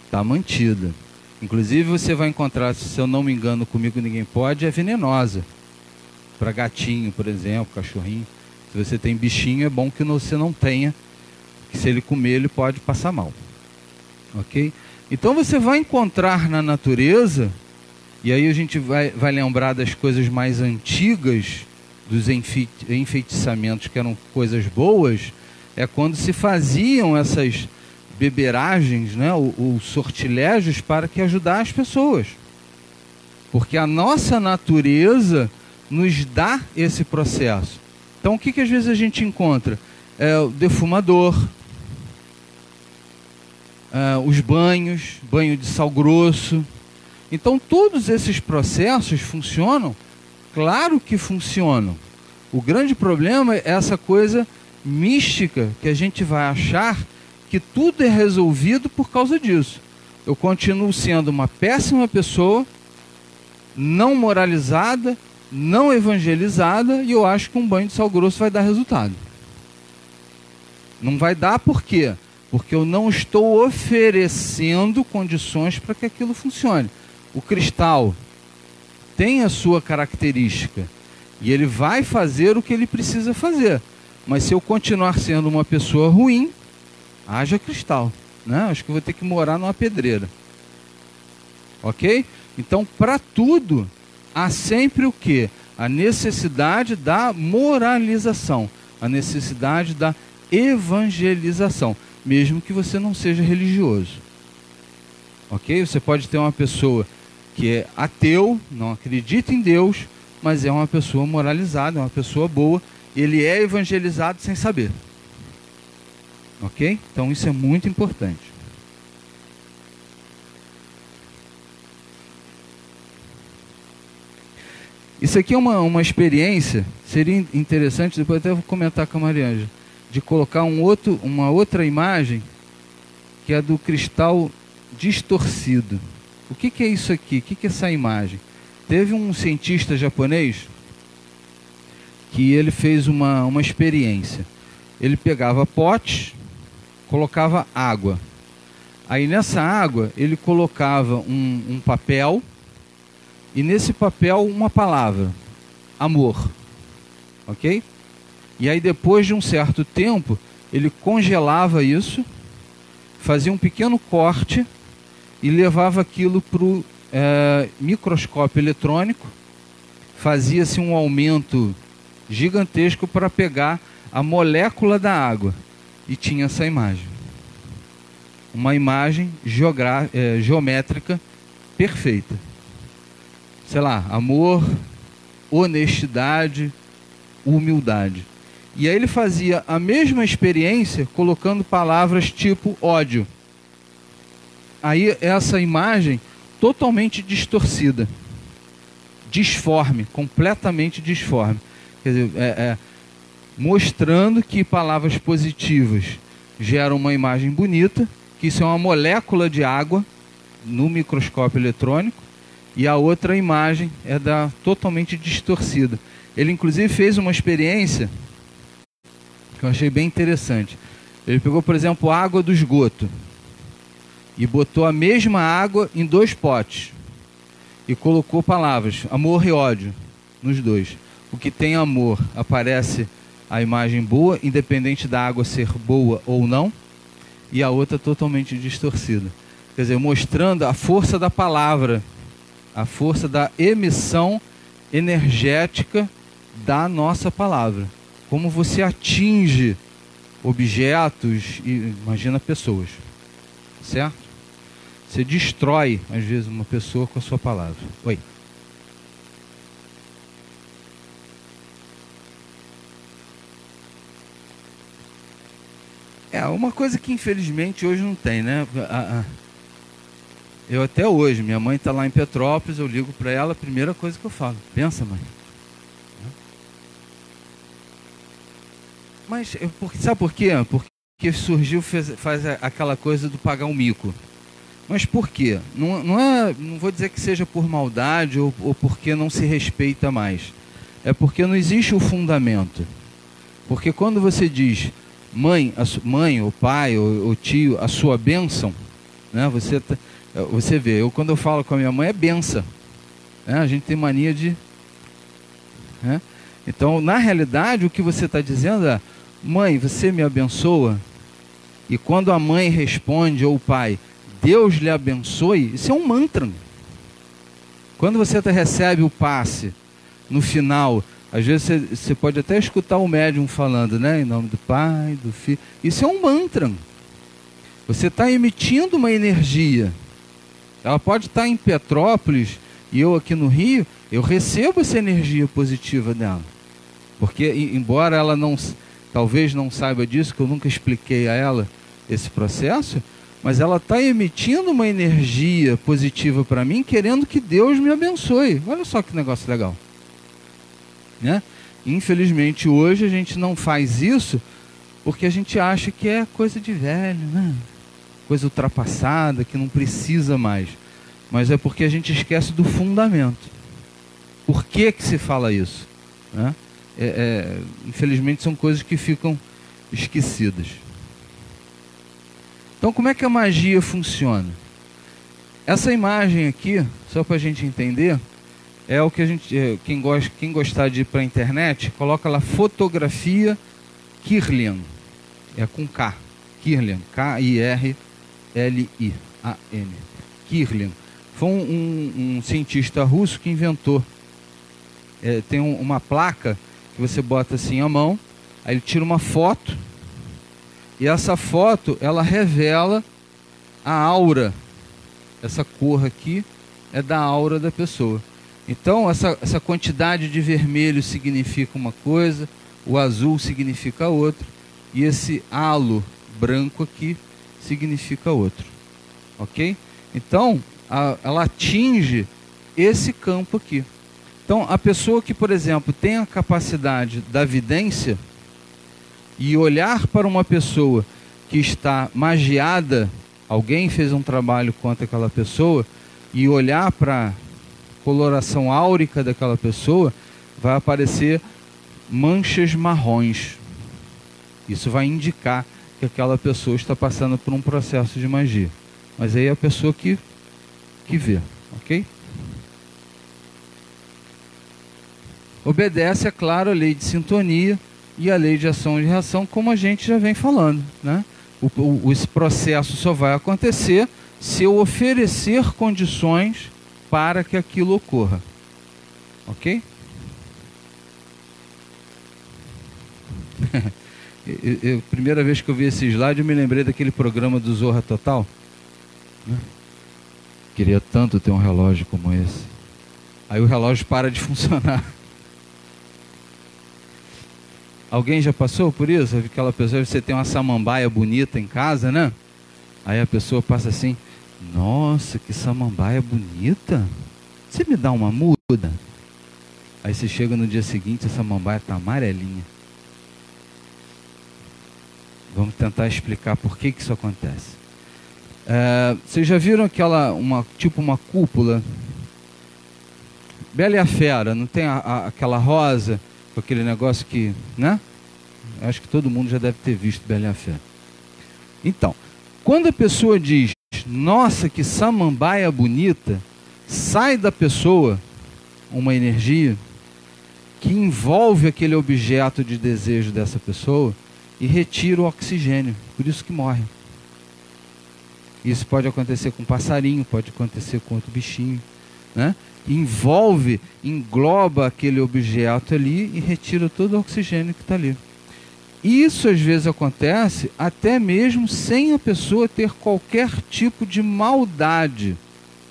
está mantida. Inclusive você vai encontrar, se eu não me engano, Comigo Ninguém Pode, é venenosa. Para gatinho, por exemplo, cachorrinho. Se você tem bichinho, é bom que você não tenha, que se ele comer, ele pode passar mal. Ok? Então você vai encontrar na natureza, e aí a gente vai lembrar das coisas mais antigas, dos enfeitiçamentos que eram coisas boas, é quando se faziam essas beberagens, né, ou sortilégios para que ajudar as pessoas. Porque a nossa natureza nos dá esse processo. Então o que às vezes a gente encontra? O defumador, os banho de sal grosso. Então todos esses processos funcionam. Claro que funcionam. O grande problema é essa coisa mística que a gente vai achar que tudo é resolvido por causa disso. Eu continuo sendo uma péssima pessoa, não moralizada, não evangelizada, e eu acho que um banho de sal grosso vai dar resultado. Não vai dar por quê? Porque eu não estou oferecendo condições para que aquilo funcione. O cristal tem a sua característica e ele vai fazer o que ele precisa fazer. Mas se eu continuar sendo uma pessoa ruim, haja cristal, né? Acho que eu vou ter que morar numa pedreira. Ok? Então, para tudo, há sempre o quê? A necessidade da moralização, a necessidade da evangelização, mesmo que você não seja religioso. Ok? Você pode ter uma pessoa que é ateu, não acredita em Deus, mas é uma pessoa moralizada, é uma pessoa boa, ele é evangelizado sem saber. Ok? Então isso é muito importante. Isso aqui é uma experiência, seria interessante, depois até vou comentar com a Mariângela, de colocar uma outra imagem, que é do cristal distorcido. O que é isso aqui? O que é essa imagem? Teve um cientista japonês que ele fez uma experiência. Ele pegava potes, colocava água. Aí nessa água ele colocava um papel, e nesse papel uma palavra, amor. Ok? E aí depois de um certo tempo, ele congelava isso, fazia um pequeno corte e levava aquilo para o microscópio eletrônico, fazia-se um aumento gigantesco para pegar a molécula da água. E tinha essa imagem. Uma imagem geométrica perfeita. Sei lá, amor, honestidade, humildade. E aí ele fazia a mesma experiência colocando palavras tipo ódio. Aí essa imagem totalmente distorcida, disforme, completamente disforme. Quer dizer, mostrando que palavras positivas geram uma imagem bonita, que isso é uma molécula de água no microscópio eletrônico, e a outra imagem é totalmente distorcida. Ele inclusive fez uma experiência que eu achei bem interessante. Ele pegou, por exemplo, a água do esgoto e botou a mesma água em 2 potes e colocou palavras amor e ódio nos dois. O que tem amor aparece a imagem boa, independente da água ser boa ou não, e a outra totalmente distorcida. Quer dizer, mostrando a força da palavra, a força da emissão energética da nossa palavra. Como você atinge objetos e imagina pessoas, certo? Você destrói, às vezes, uma pessoa com a sua palavra. Oi. É uma coisa que infelizmente hoje não tem, né? Eu até hoje, minha mãe está lá em Petrópolis, eu ligo para ela, a primeira coisa que eu falo, pensa, mãe. Mas sabe por quê? Porque surgiu, faz aquela coisa do pagar um mico. Mas por quê? Não vou dizer que seja por maldade ou porque não se respeita mais. É porque não existe o fundamento. Porque quando você diz mãe, ou pai, ou tio, a sua bênção, né? Você vê, quando eu falo com a minha mãe é benção, né? A gente tem mania de... Né? Então, na realidade, o que você está dizendo é, mãe, você me abençoa? E quando a mãe responde, ou o pai, Deus lhe abençoe, isso é um mantra. Quando você recebe o passe, no final, às vezes você pode até escutar o médium falando, né? Em nome do Pai, do Filho. Isso é um mantra. Você está emitindo uma energia. Ela pode estar em Petrópolis e eu aqui no Rio, eu recebo essa energia positiva dela. Porque, embora ela talvez não saiba disso, que eu nunca expliquei a ela esse processo, mas ela está emitindo uma energia positiva para mim, querendo que Deus me abençoe. Olha só que negócio legal. Né? Infelizmente hoje a gente não faz isso porque a gente acha que é coisa de velho, né? Coisa ultrapassada, que não precisa mais. Mas é porque a gente esquece do fundamento. Por que se fala isso? Né? Infelizmente são coisas que ficam esquecidas. Então como é que a magia funciona? Essa imagem aqui, só para a gente entender, é o que a gente, quem gostar de ir para a internet, coloca lá fotografia Kirlian, é com K, Kirlian, Kirlian, Kirlian. Foi um cientista russo que inventou. Tem uma placa que você bota assim a mão, aí ele tira uma foto, e essa foto, ela revela a aura. Essa cor aqui é da aura da pessoa. Então, essa quantidade de vermelho significa uma coisa, o azul significa outra, e esse halo branco aqui significa outro. Ok? Então, ela atinge esse campo aqui. Então, a pessoa que, por exemplo, tem a capacidade da vidência e olhar para uma pessoa que está magiada, alguém fez um trabalho contra aquela pessoa, e olhar para a coloração áurica daquela pessoa, vai aparecer manchas marrons. Isso vai indicar que aquela pessoa está passando por um processo de magia. Mas aí é a pessoa que vê, ok? Obedece, é claro, a lei de sintonia e a lei de ação e reação, como a gente já vem falando, né? Esse processo só vai acontecer se eu oferecer condições para que aquilo ocorra. Ok? Primeira vez que eu vi esse slide, eu me lembrei daquele programa do Zorra Total. Queria tanto ter um relógio como esse. Aí o relógio para de funcionar. Alguém já passou por isso? Aquela pessoa, você tem uma samambaia bonita em casa, né? Aí a pessoa passa assim: nossa, que samambaia bonita. Você me dá uma muda? Aí você chega no dia seguinte, a samambaia está amarelinha. Vamos tentar explicar por que isso acontece. Vocês já viram tipo uma cúpula? Bela e a Fera, não tem aquela rosa com aquele negócio que, né? Acho que todo mundo já deve ter visto Bela e a Fera. Então, quando a pessoa diz, nossa, que samambaia bonita, sai da pessoa uma energia que envolve aquele objeto de desejo dessa pessoa e retira o oxigênio, por isso que morre. Isso pode acontecer com um passarinho, pode acontecer com outro bichinho, né? Envolve, engloba aquele objeto ali e retira todo o oxigênio que está ali. Isso às vezes acontece até mesmo sem a pessoa ter qualquer tipo de maldade,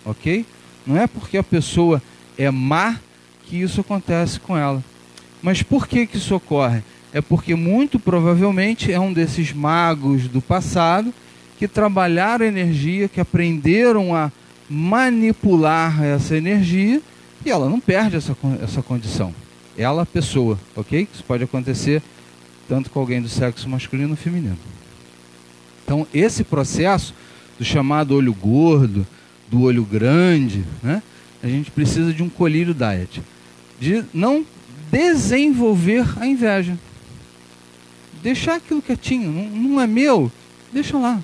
ok? Não é porque a pessoa é má que isso acontece com ela. Mas por que isso ocorre? É porque muito provavelmente é um desses magos do passado que trabalharam a energia, que aprenderam a manipular essa energia e ela não perde essa condição. Ela, a pessoa, ok? Isso pode acontecer tanto com alguém do sexo masculino ou feminino. Então, esse processo do chamado olho gordo, do olho grande, né? A gente precisa de um colírio diet, de não desenvolver a inveja. Deixar aquilo quietinho, não é meu, deixa lá.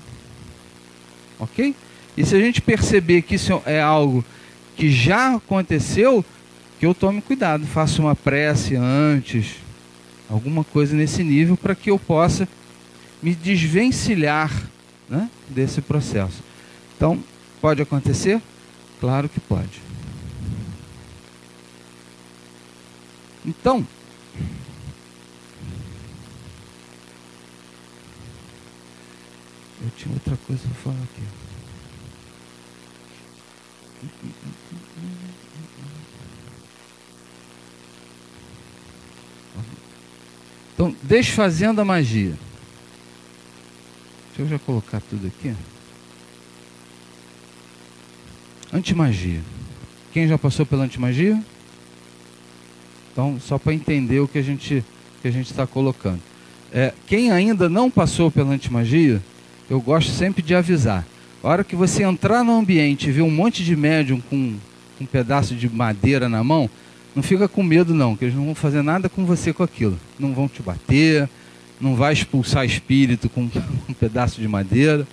Ok? E se a gente perceber que isso é algo que já aconteceu, que eu tome cuidado, faça uma prece antes, alguma coisa nesse nível, para que eu possa me desvencilhar, né, desse processo. Então, pode acontecer? Claro que pode. Então, eu tinha outra coisa para falar aqui. Então, desfazendo a magia. Deixa eu já colocar tudo aqui. Antimagia. Quem já passou pela antimagia? Então, só para entender o que a gente está colocando. Quem ainda não passou pela antimagia, eu gosto sempre de avisar. A hora que você entrar no ambiente e ver um monte de médium com um pedaço de madeira na mão, não fica com medo não, que eles não vão fazer nada com você com aquilo. Não vão te bater, não vai expulsar espírito com um pedaço de madeira.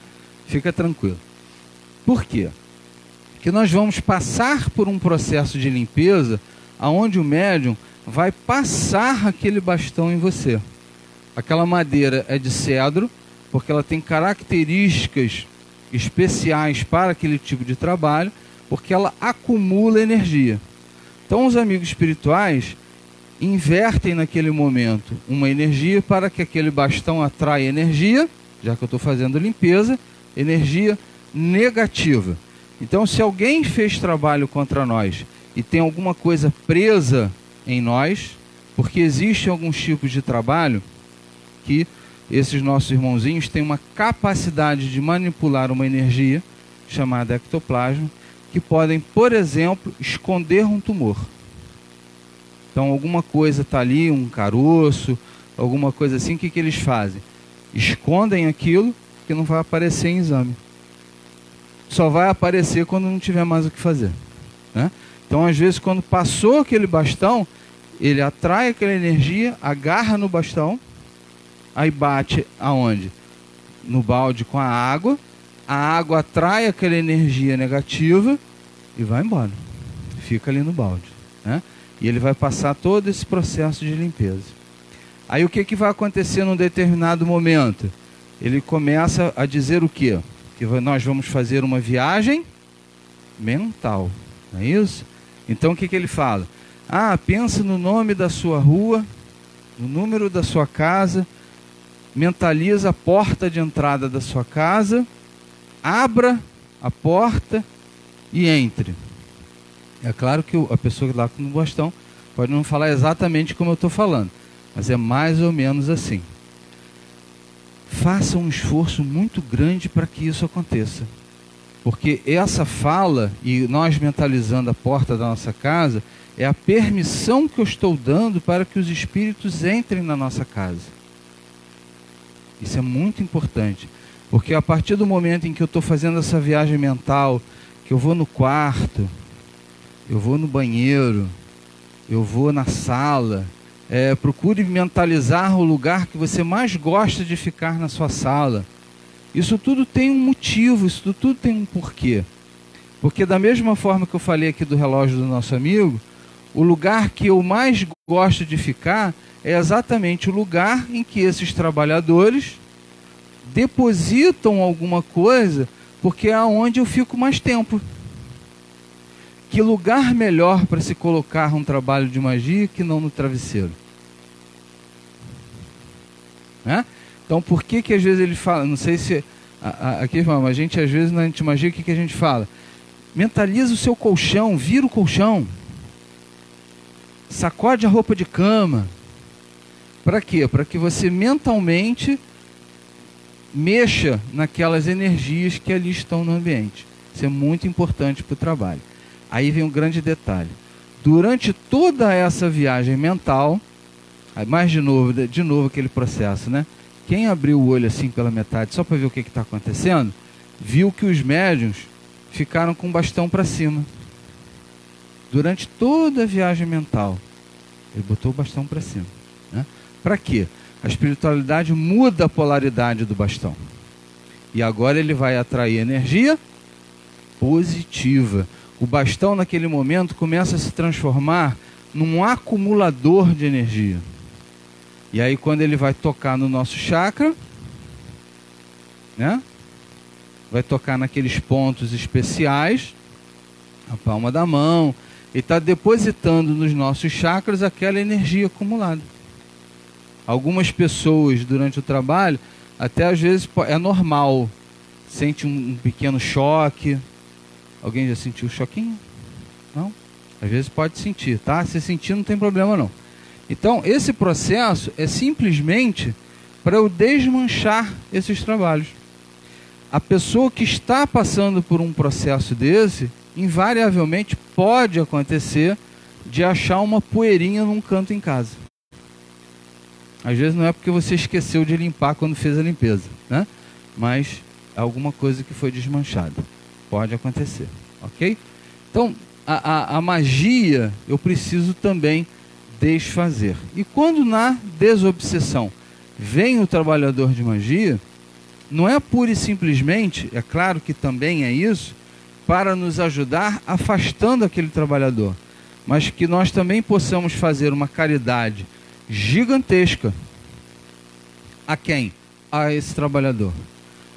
Fica tranquilo. Por quê? Porque nós vamos passar por um processo de limpeza onde o médium vai passar aquele bastão em você. Aquela madeira é de cedro, porque ela tem características especiais para aquele tipo de trabalho, porque ela acumula energia. Então os amigos espirituais invertem naquele momento uma energia para que aquele bastão atraia energia, já que eu estou fazendo limpeza, energia negativa. Então se alguém fez trabalho contra nós e tem alguma coisa presa em nós, porque existem alguns tipos de trabalho que esses nossos irmãozinhos têm uma capacidade de manipular uma energia chamada ectoplasma, que podem, por exemplo, esconder um tumor. Então alguma coisa está ali, um caroço, alguma coisa assim, o que eles fazem? Escondem aquilo que não vai aparecer em exame. Só vai aparecer quando não tiver mais o que fazer, né? Então às vezes quando passou aquele bastão, ele atrai aquela energia, agarra no bastão, aí bate aonde? No balde com a água atrai aquela energia negativa e vai embora. Fica ali no balde, né? E ele vai passar todo esse processo de limpeza. Aí o que vai acontecer num determinado momento? Ele começa a dizer o quê? Que nós vamos fazer uma viagem mental, não é isso? Então o que ele fala? Pensa no nome da sua rua, o número da sua casa, mentaliza a porta de entrada da sua casa, abra a porta e entre. É claro que a pessoa lá com o bastão pode não falar exatamente como eu estou falando, mas é mais ou menos assim. Faça um esforço muito grande para que isso aconteça. Porque essa fala, e nós mentalizando a porta da nossa casa, é a permissão que eu estou dando para que os espíritos entrem na nossa casa. Isso é muito importante. Porque a partir do momento em que eu estou fazendo essa viagem mental, que eu vou no quarto, eu vou no banheiro, eu vou na sala, procure mentalizar o lugar que você mais gosta de ficar na sua sala. Isso tudo tem um motivo, isso tudo tem um porquê. Porque da mesma forma que eu falei aqui do relógio do nosso amigo, o lugar que eu mais gosto de ficar é exatamente o lugar em que esses trabalhadores depositam alguma coisa, porque é onde eu fico mais tempo. Que lugar melhor para se colocar um trabalho de magia que não no travesseiro? Né? Então, por que às vezes ele fala, não sei se aqui, a gente às vezes na antimagia, o que a gente fala? Mentaliza o seu colchão, vira o colchão, sacode a roupa de cama. Para quê? Para que você mentalmente mexa naquelas energias que ali estão no ambiente. Isso é muito importante para o trabalho. Aí vem um grande detalhe. Durante toda essa viagem mental, mais de novo aquele processo, né? Quem abriu o olho assim pela metade, só para ver o que está acontecendo, viu que os médiuns ficaram com o bastão para cima. Durante toda a viagem mental, ele botou o bastão para cima. Né? Para quê? A espiritualidade muda a polaridade do bastão. E agora ele vai atrair energia positiva. O bastão naquele momento começa a se transformar num acumulador de energia. E aí quando ele vai tocar no nosso chakra, né? Vai tocar naqueles pontos especiais, a palma da mão, e está depositando nos nossos chakras aquela energia acumulada. Algumas pessoas durante o trabalho, até às vezes é normal, sente um pequeno choque. Alguém já sentiu choquinho? Não? Às vezes pode sentir, tá? Se sentir não tem problema não. Então, esse processo é simplesmente para eu desmanchar esses trabalhos. A pessoa que está passando por um processo desse, invariavelmente pode acontecer de achar uma poeirinha num canto em casa. Às vezes não é porque você esqueceu de limpar quando fez a limpeza, né? Mas é alguma coisa que foi desmanchada. Pode acontecer, ok? Então, a magia eu preciso também desfazer. E quando na desobsessão vem o trabalhador de magia, não é pura e simplesmente, é claro que também é isso, para nos ajudar afastando aquele trabalhador, mas que nós também possamos fazer uma caridade gigantesca. A quem? A esse trabalhador.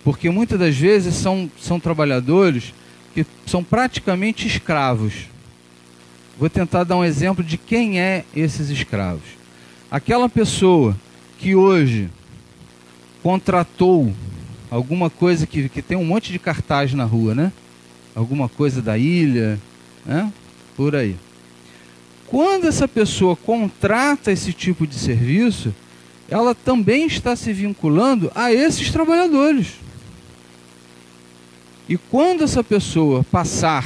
Porque muitas das vezes são trabalhadores que são praticamente escravos. Vou tentar dar um exemplo de quem é esses escravos. Aquela pessoa que hoje contratou alguma coisa que tem um monte de cartaz na rua, né? Alguma coisa da ilha, né? Por aí. Quando essa pessoa contrata esse tipo de serviço, ela também está se vinculando a esses trabalhadores. E quando essa pessoa passar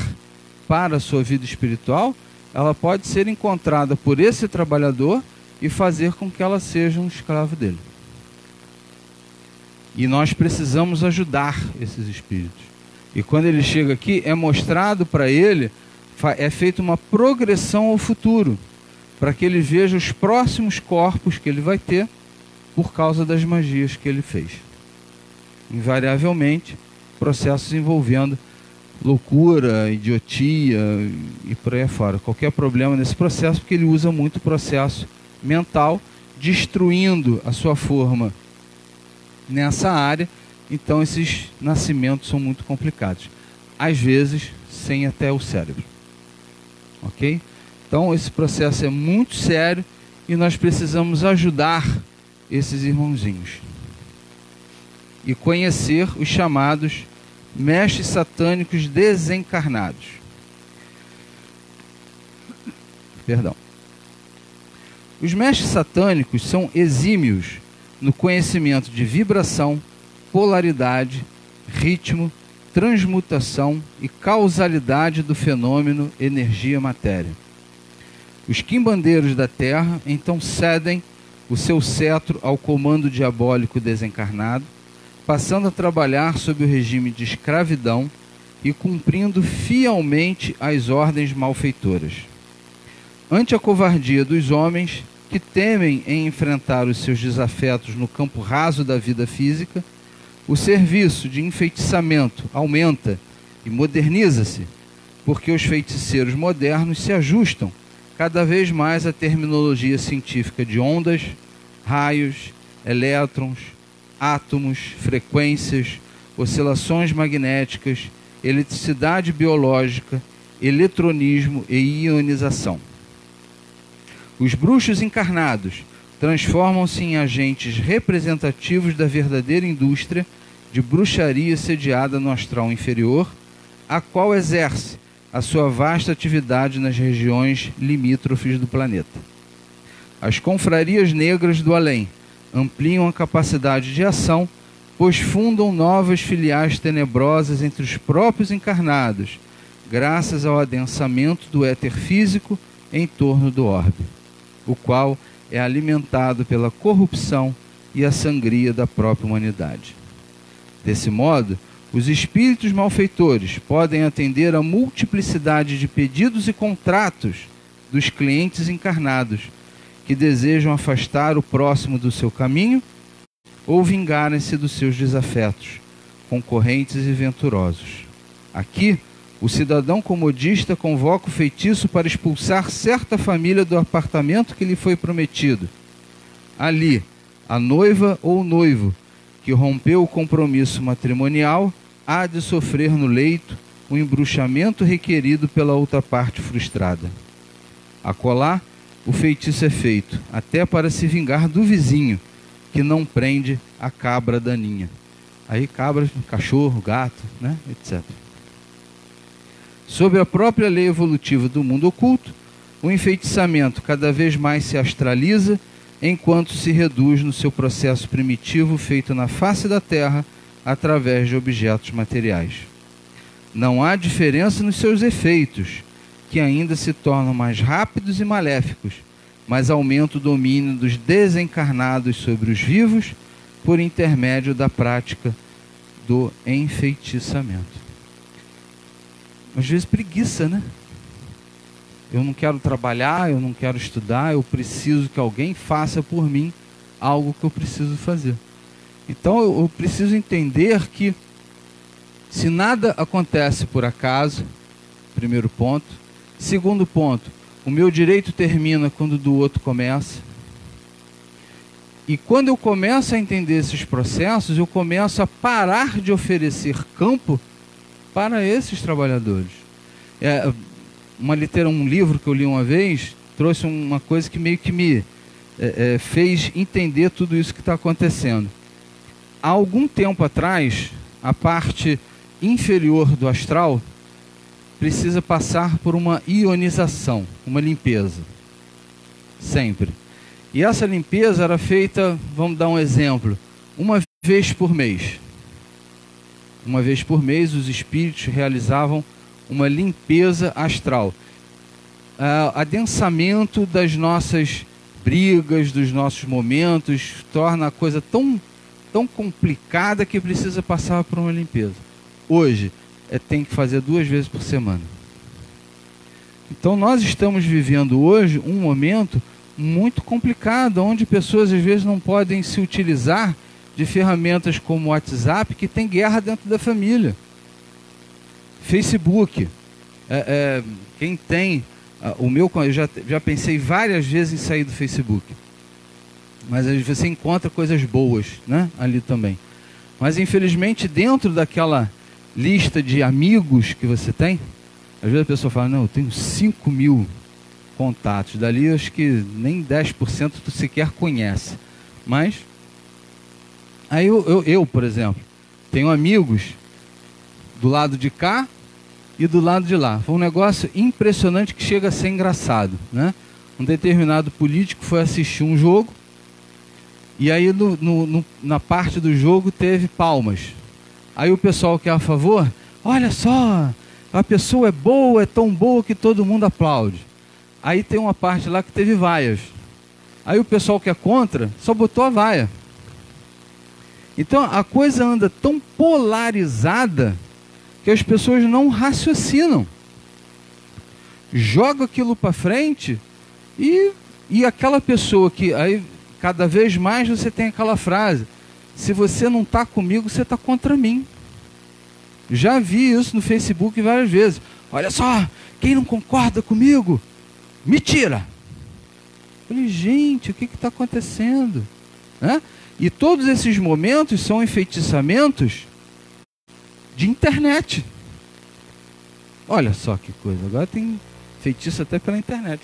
para a sua vida espiritual, ela pode ser encontrada por esse trabalhador e fazer com que ela seja um escravo dele. E nós precisamos ajudar esses espíritos. E quando ele chega aqui, é mostrado para ele, é feita uma progressão ao futuro, para que ele veja os próximos corpos que ele vai ter por causa das magias que ele fez. Invariavelmente, processos envolvendo loucura, idiotia e por aí afora. Qualquer problema nesse processo, porque ele usa muito o processo mental, destruindo a sua forma nessa área. Então esses nascimentos são muito complicados. Às vezes, sem até o cérebro. Ok? Então esse processo é muito sério e nós precisamos ajudar esses irmãozinhos e conhecer os chamados mestres satânicos desencarnados. Perdão. Os mestres satânicos são exímios no conhecimento de vibração, polaridade, ritmo, transmutação e causalidade do fenômeno energia-matéria. Os quimbandeiros da Terra então cedem o seu cetro ao comando diabólico desencarnado, passando a trabalhar sob o regime de escravidão e cumprindo fielmente as ordens malfeitoras. Ante a covardia dos homens, que temem em enfrentar os seus desafetos no campo raso da vida física, o serviço de enfeitiçamento aumenta e moderniza-se, porque os feiticeiros modernos se ajustam cada vez mais à terminologia científica de ondas, raios, elétrons, átomos, frequências, oscilações magnéticas, eletricidade biológica, eletronismo e ionização. Os bruxos encarnados transformam-se em agentes representativos da verdadeira indústria de bruxaria sediada no astral inferior, a qual exerce a sua vasta atividade nas regiões limítrofes do planeta. As confrarias negras do além ampliam a capacidade de ação, pois fundam novas filiais tenebrosas entre os próprios encarnados, graças ao adensamento do éter físico em torno do orbe, o qual é alimentado pela corrupção e a sangria da própria humanidade. Desse modo, os espíritos malfeitores podem atender a multiplicidade de pedidos e contratos dos clientes encarnados, que desejam afastar o próximo do seu caminho ou vingarem-se dos seus desafetos, concorrentes e venturosos. Aqui, o cidadão comodista convoca o feitiço para expulsar certa família do apartamento que lhe foi prometido. Ali, a noiva ou o noivo, que rompeu o compromisso matrimonial, há de sofrer no leito o embruxamento requerido pela outra parte frustrada. Acolá, o feitiço é feito, até para se vingar do vizinho, que não prende a cabra daninha. Aí cabra, cachorro, gato, né, etc. Sob a própria lei evolutiva do mundo oculto, o enfeitiçamento cada vez mais se astraliza, enquanto se reduz no seu processo primitivo feito na face da Terra através de objetos materiais. Não há diferença nos seus efeitos, que ainda se tornam mais rápidos e maléficos, mas aumenta o domínio dos desencarnados sobre os vivos por intermédio da prática do enfeitiçamento. Às vezes preguiça, né? Eu não quero trabalhar, eu não quero estudar, eu preciso que alguém faça por mim algo que eu preciso fazer. Então eu preciso entender que se nada acontece por acaso, primeiro ponto. Segundo ponto, o meu direito termina quando o do outro começa. E quando eu começo a entender esses processos, eu começo a parar de oferecer campo para esses trabalhadores. Um livro que eu li uma vez trouxe uma coisa que meio que me fez entender tudo isso que está acontecendo. Há algum tempo atrás, a parte inferior do astral precisa passar por uma ionização, uma limpeza. Sempre. E essa limpeza era feita, vamos dar um exemplo, uma vez por mês. Uma vez por mês os espíritos realizavam uma limpeza astral. Adensamento das nossas brigas, dos nossos momentos, torna a coisa tão complicada que precisa passar por uma limpeza. Hoje, tem que fazer 2 vezes por semana. Então nós estamos vivendo hoje um momento muito complicado, onde pessoas às vezes não podem se utilizar de ferramentas como o WhatsApp, que tem guerra dentro da família. Facebook. Quem tem eu já pensei várias vezes em sair do Facebook. Mas você encontra coisas boas, né, ali também. Mas infelizmente dentro daquela lista de amigos que você tem, às vezes a pessoa fala, não, eu tenho 5.000 contatos. Dali, acho que nem 10% tu sequer conhece. Mas, aí eu, por exemplo, tenho amigos do lado de cá e do lado de lá. Foi um negócio impressionante que chega a ser engraçado, né? Um determinado político foi assistir um jogo e aí na parte do jogo teve palmas. Aí o pessoal que é a favor, olha só, a pessoa é boa, é tão boa que todo mundo aplaude. Aí tem uma parte lá que teve vaias. Aí o pessoal que é contra só botou a vaia. Então a coisa anda tão polarizada que as pessoas não raciocinam. Joga aquilo para frente e aquela pessoa que... Aí cada vez mais você tem aquela frase: se você não está comigo, você está contra mim. Já vi isso no Facebook várias vezes. Olha só, quem não concorda comigo, me tira. Falei, gente, o que está acontecendo? Né? E todos esses momentos são enfeitiçamentos de internet. Olha só que coisa, agora tem feitiço até pela internet.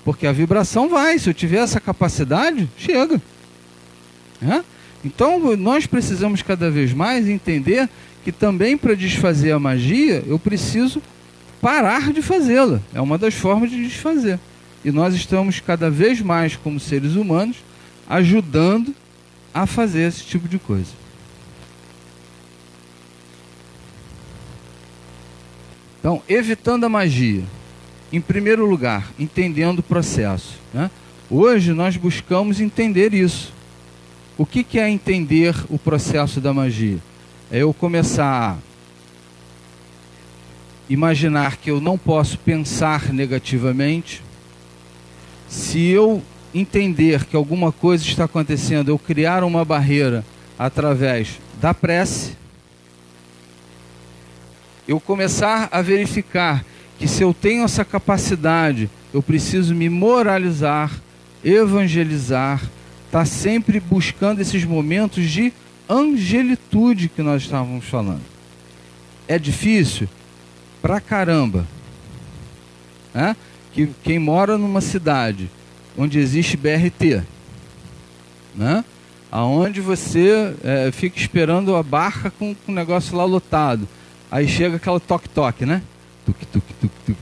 Porque a vibração vai, se eu tiver essa capacidade, chega. Né? Então nós precisamos cada vez mais entender que também para desfazer a magia, eu preciso parar de fazê-la. É uma das formas de desfazer. E nós estamos cada vez mais, como seres humanos, ajudando a fazer esse tipo de coisa. Então, evitando a magia. Em primeiro lugar, entendendo o processo. Né? Hoje nós buscamos entender isso. O que é entender o processo da magia? É eu começar a imaginar que eu não posso pensar negativamente. Se eu entender que alguma coisa está acontecendo, eu criar uma barreira através da prece. Eu começar a verificar que se eu tenho essa capacidade, eu preciso me moralizar, evangelizar, estar sempre buscando esses momentos de angelitude que nós estávamos falando. É difícil? Pra caramba. Né? Quem mora numa cidade onde existe BRT, né? Aonde você fica esperando a barca com o negócio lá lotado, aí chega aquela toque-toque, né?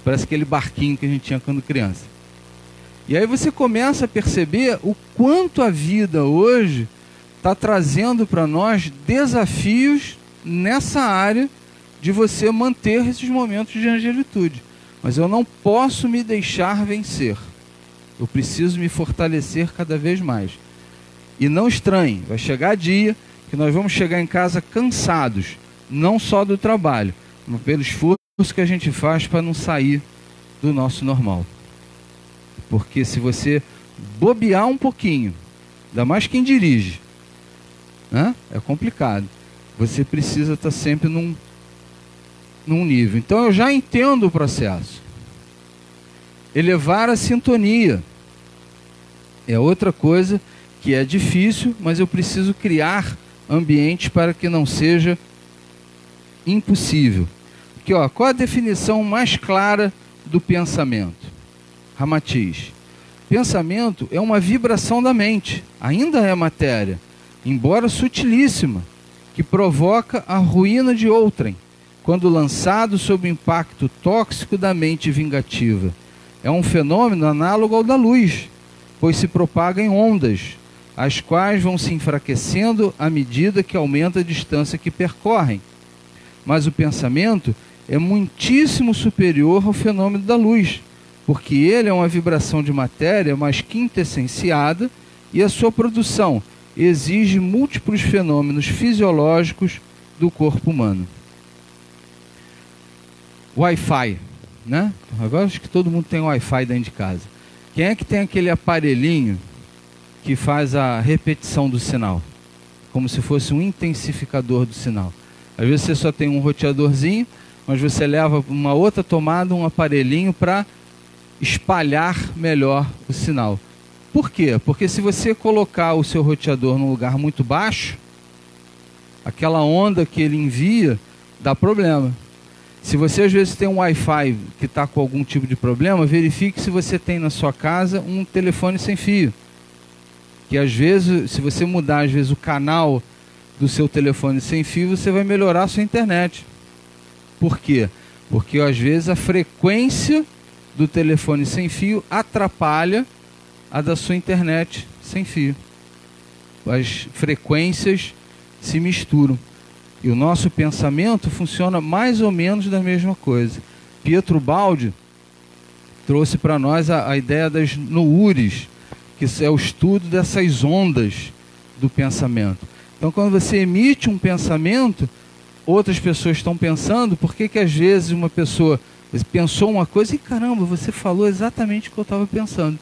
Parece aquele barquinho que a gente tinha quando criança. E aí você começa a perceber o quanto a vida hoje está trazendo para nós desafios nessa área de você manter esses momentos de angelitude. Mas eu não posso me deixar vencer. Eu preciso me fortalecer cada vez mais. E não estranhe, vai chegar dia que nós vamos chegar em casa cansados, não só do trabalho, mas pelo esforço que a gente faz para não sair do nosso normal. Porque se você bobear um pouquinho, ainda mais quem dirige, né? É complicado. Você precisa estar sempre num nível. Então eu já entendo o processo. Elevar a sintonia é outra coisa que é difícil, mas eu preciso criar ambientes para que não seja impossível. Aqui, ó, qual a definição mais clara do pensamento? Ramatiz: pensamento é uma vibração da mente, ainda é matéria, embora sutilíssima, que provoca a ruína de outrem, quando lançado sob o impacto tóxico da mente vingativa. É um fenômeno análogo ao da luz, pois se propaga em ondas, as quais vão se enfraquecendo à medida que aumenta a distância que percorrem. Mas o pensamento é muitíssimo superior ao fenômeno da luz, porque ele é uma vibração de matéria mais quintessenciada e a sua produção exige múltiplos fenômenos fisiológicos do corpo humano. Wi-Fi, né? Agora acho que todo mundo tem Wi-Fi dentro de casa. Quem é que tem aquele aparelhinho que faz a repetição do sinal? Como se fosse um intensificador do sinal. Às vezes você só tem um roteadorzinho, mas você leva uma outra tomada, um aparelhinho para espalhar melhor o sinal. Por quê? Porque se você colocar o seu roteador num lugar muito baixo, aquela onda que ele envia dá problema. Se você às vezes tem um Wi-Fi que está com algum tipo de problema, verifique se você tem na sua casa um telefone sem fio. Que às vezes, se você mudar às vezes o canal do seu telefone sem fio, você vai melhorar a sua internet. Por quê? Porque às vezes a frequência do telefone sem fio atrapalha a da sua internet sem fio. As frequências se misturam. E o nosso pensamento funciona mais ou menos da mesma coisa. Pietro Baldi trouxe para nós a ideia das nuures, que é o estudo dessas ondas do pensamento. Então, quando você emite um pensamento, outras pessoas estão pensando, por que às vezes uma pessoa pensou uma coisa e caramba, você falou exatamente o que eu estava pensando.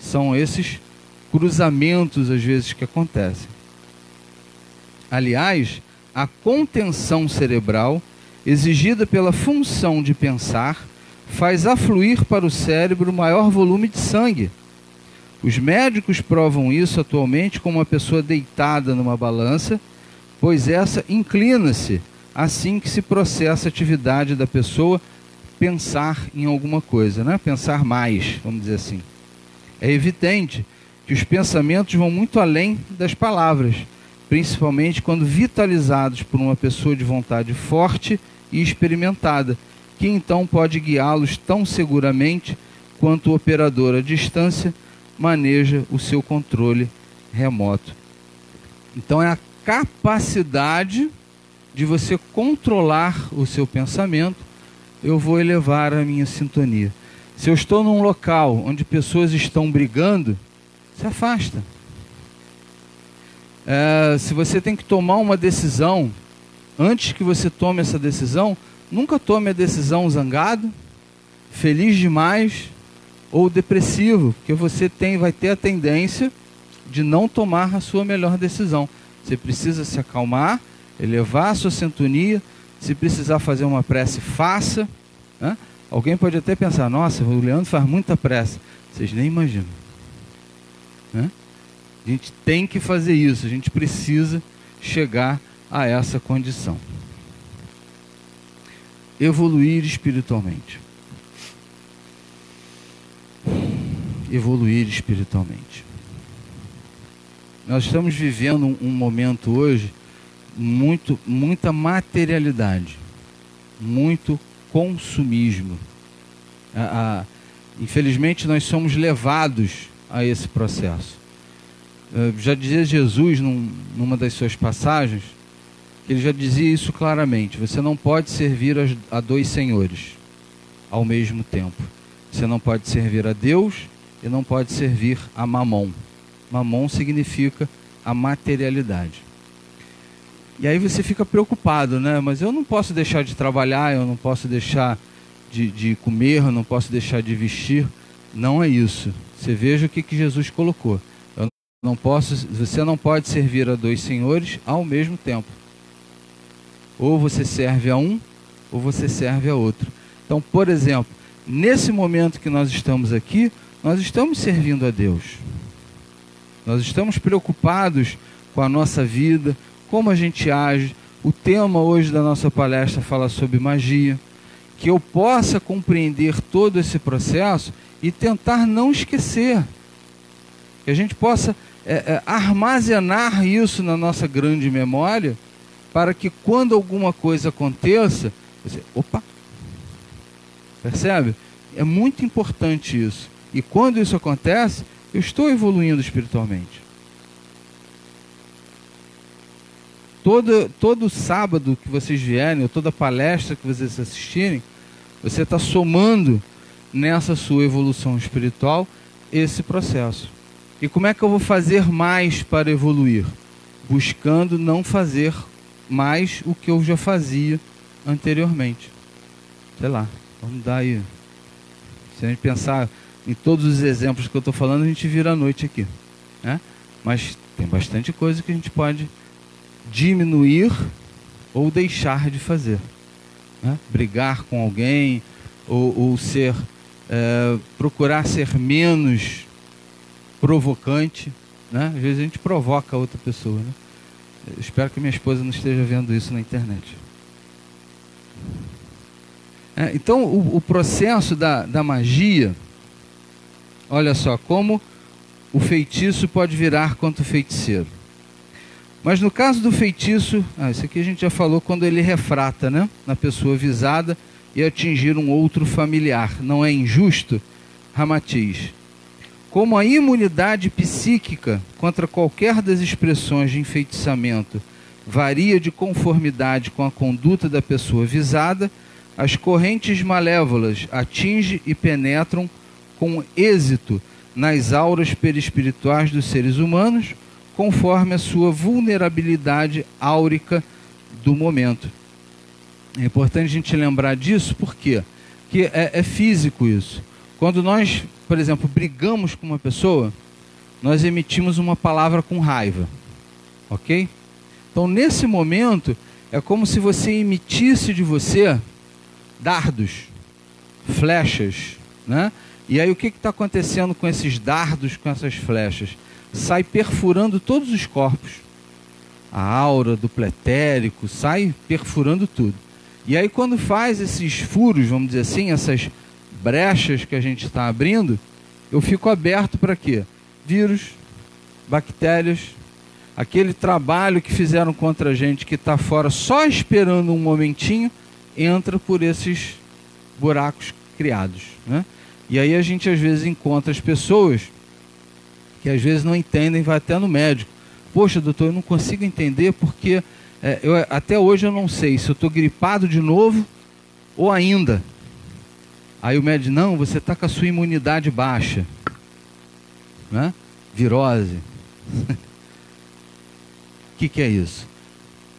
São esses cruzamentos às vezes que acontecem. Aliás, a contenção cerebral, exigida pela função de pensar, faz afluir para o cérebro maior volume de sangue. Os médicos provam isso atualmente com uma pessoa deitada numa balança, pois essa inclina-se assim que se processa a atividade da pessoa pensar em alguma coisa, né? Pensar mais, vamos dizer assim. É evidente que os pensamentos vão muito além das palavras, principalmente quando vitalizados por uma pessoa de vontade forte e experimentada, que então pode guiá-los tão seguramente quanto o operador à distância maneja o seu controle remoto. Então é a capacidade de você controlar o seu pensamento. Eu vou elevar a minha sintonia. Se eu estou num local onde pessoas estão brigando, se afasta. Se você tem que tomar uma decisão, antes que você tome essa decisão, nunca tome a decisão zangado, feliz demais ou depressivo, porque você vai ter a tendência de não tomar a sua melhor decisão. Você precisa se acalmar, elevar a sua sintonia. Se precisar fazer uma prece, faça, né? Alguém pode até pensar, nossa, o Leandro faz muita prece. Vocês nem imaginam, né? A gente tem que fazer isso, a gente precisa chegar a essa condição. Evoluir espiritualmente. Evoluir espiritualmente. Nós estamos vivendo um momento hoje, muita materialidade, muito consumismo. Infelizmente nós somos levados a esse processo. Já dizia Jesus numa das suas passagens, ele já dizia isso claramente: você não pode servir a dois senhores ao mesmo tempo. Você não pode servir a Deus e não pode servir a Mamon. Mamon significa a materialidade. E aí você fica preocupado, né? Mas eu não posso deixar de trabalhar, eu não posso deixar de comer, eu não posso deixar de vestir. Não é isso. Você veja o que Jesus colocou. Você não pode servir a dois senhores ao mesmo tempo. Ou você serve a um, ou você serve a outro. Então, por exemplo, nesse momento que nós estamos aqui, nós estamos servindo a Deus. Nós estamos preocupados com a nossa vida, como a gente age. O tema hoje da nossa palestra fala sobre magia. Que eu possa compreender todo esse processo e tentar não esquecer. Que a gente possa armazenar isso na nossa grande memória, para que quando alguma coisa aconteça, você, opa, percebe? É muito importante isso. E quando isso acontece, eu estou evoluindo espiritualmente. Todo sábado que vocês vierem, ou toda palestra que vocês assistirem, você está somando nessa sua evolução espiritual esse processo. E como é que eu vou fazer mais para evoluir? Buscando não fazer mais o que eu já fazia anteriormente. Sei lá, vamos dar aí. Se a gente pensar em todos os exemplos que eu estou falando, a gente vira a noite aqui, né? Mas tem bastante coisa que a gente pode diminuir ou deixar de fazer, né? Brigar com alguém ou procurar ser menos provocante, né? Às vezes a gente provoca a outra pessoa, né? Eu espero que minha esposa não esteja vendo isso na internet. Então, o processo da magia, olha só, como o feitiço pode virar contra o feiticeiro. Mas no caso do feitiço, isso aqui a gente já falou, quando ele refrata, né, na pessoa visada e atingir um outro familiar. Não é injusto? Ramatiz. Como a imunidade psíquica contra qualquer das expressões de enfeitiçamento varia de conformidade com a conduta da pessoa visada, as correntes malévolas atingem e penetram com êxito nas auras perispirituais dos seres humanos, conforme a sua vulnerabilidade áurica do momento. É importante a gente lembrar disso, por quê? Porque é físico isso. Quando nós, por exemplo, brigamos com uma pessoa, nós emitimos uma palavra com raiva, ok? Então, nesse momento, é como se você emitisse de você dardos, flechas, né? E aí o que está acontecendo com esses dardos, com essas flechas? Sai perfurando todos os corpos. A aura do pretérico sai perfurando tudo. E aí quando faz esses furos, vamos dizer assim, essas brechas que a gente está abrindo, eu fico aberto para quê? Vírus, bactérias, aquele trabalho que fizeram contra a gente que está fora só esperando um momentinho, entra por esses buracos criados, né? E aí a gente às vezes encontra as pessoas que às vezes não entendem, vai até no médico. Poxa, doutor, eu não consigo entender porque até hoje eu não sei se eu estou gripado de novo ou ainda. Aí o médico, não, você está com a sua imunidade baixa, né? Virose. O que é isso?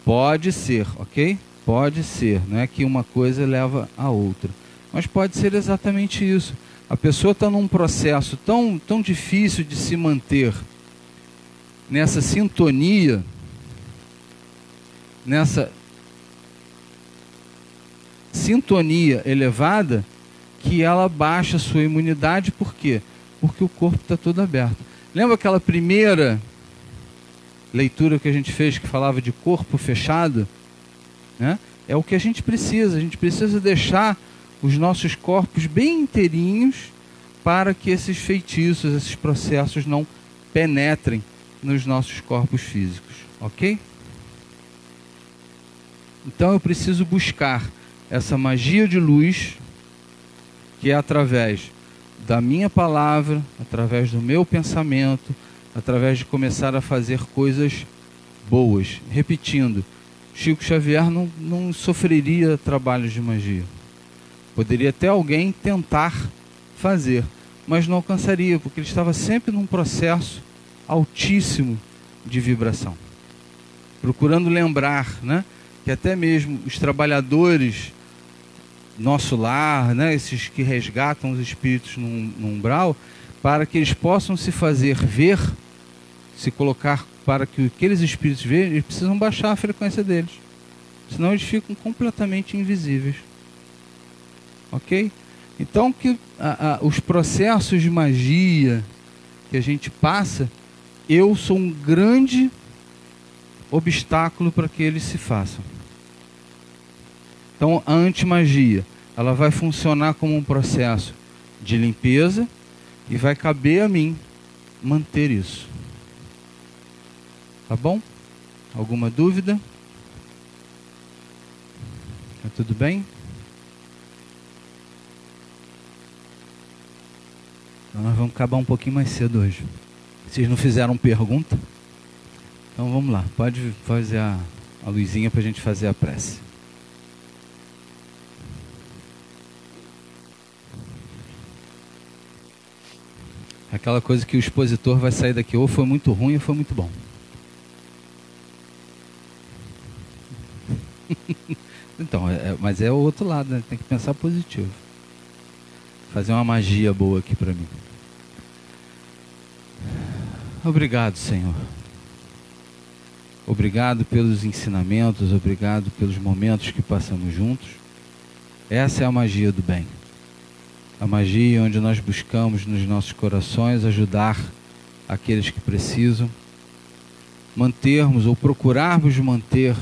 Pode ser, ok? Pode ser, não é que uma coisa leva a outra. Mas pode ser exatamente isso. A pessoa está num processo tão difícil de se manter nessa sintonia, nessa sintonia elevada, que ela baixa a sua imunidade. Por quê? Porque o corpo está todo aberto. Lembra aquela primeira leitura que a gente fez que falava de corpo fechado? Né? É o que a gente precisa deixar os nossos corpos bem inteirinhos para que esses feitiços, esses processos não penetrem nos nossos corpos físicos, ok? Então eu preciso buscar essa magia de luz, que é através da minha palavra, através do meu pensamento, através de começar a fazer coisas boas. Repetindo, Chico Xavier não sofreria trabalhos de magia. Poderia até alguém tentar fazer, mas não alcançaria, porque ele estava sempre num processo altíssimo de vibração. Procurando lembrar, né, que até mesmo os trabalhadores, nosso lar, né, esses que resgatam os espíritos no umbral, para que eles possam se fazer ver, se colocar para que aqueles espíritos vejam, eles precisam baixar a frequência deles. Senão eles ficam completamente invisíveis. Ok? Então que os processos de magia que a gente passa, eu sou um grande obstáculo para que eles se façam. Então a antimagia, ela vai funcionar como um processo de limpeza e vai caber a mim manter isso. Tá bom? Alguma dúvida? Tá tudo bem? Então nós vamos acabar um pouquinho mais cedo hoje. Vocês não fizeram pergunta? Então vamos lá. Pode fazer a luzinha para a gente fazer a prece. Aquela coisa que o expositor vai sair daqui, ou foi muito ruim ou foi muito bom. Então, mas é o outro lado, né? Tem que pensar positivo. Fazer uma magia boa aqui para mim. Obrigado, Senhor. Obrigado pelos ensinamentos, obrigado pelos momentos que passamos juntos. Essa é a magia do bem. A magia onde nós buscamos nos nossos corações ajudar aqueles que precisam, mantermos ou procurarmos manter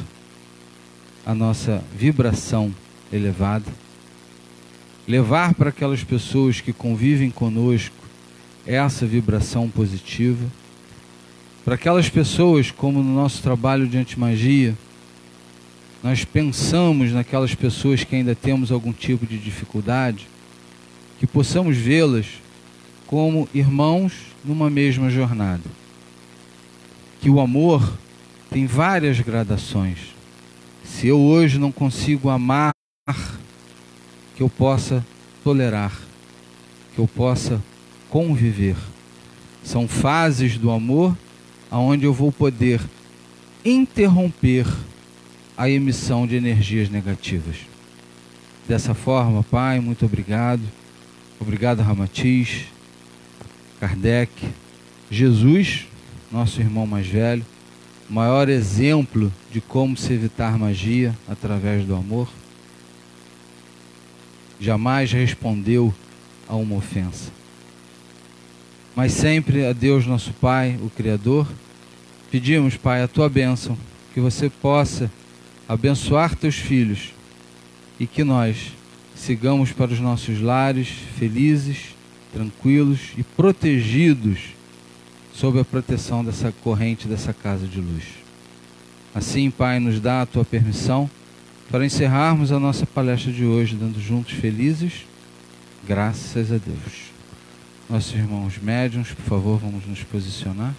a nossa vibração elevada levar para aquelas pessoas que convivem conosco essa vibração positiva, para aquelas pessoas, como no nosso trabalho de antimagia, nós pensamos naquelas pessoas que ainda temos algum tipo de dificuldade, que possamos vê-las como irmãos numa mesma jornada. Que o amor tem várias gradações. Se eu hoje não consigo amar, que eu possa tolerar, que eu possa conviver. São fases do amor onde eu vou poder interromper a emissão de energias negativas. Dessa forma, Pai, muito obrigado. Obrigado, Ramatiz, Kardec, Jesus, nosso irmão mais velho, o maior exemplo de como se evitar magia através do amor. Jamais respondeu a uma ofensa, mas sempre a Deus nosso Pai, o Criador, pedimos, Pai, a Tua bênção, que você possa abençoar Teus filhos e que nós sigamos para os nossos lares felizes, tranquilos e protegidos sob a proteção dessa corrente, dessa casa de luz. Assim, Pai, nos dá a Tua permissão para encerrarmos a nossa palestra de hoje, dando juntos felizes, graças a Deus. Nossos irmãos médiuns, por favor, vamos nos posicionar.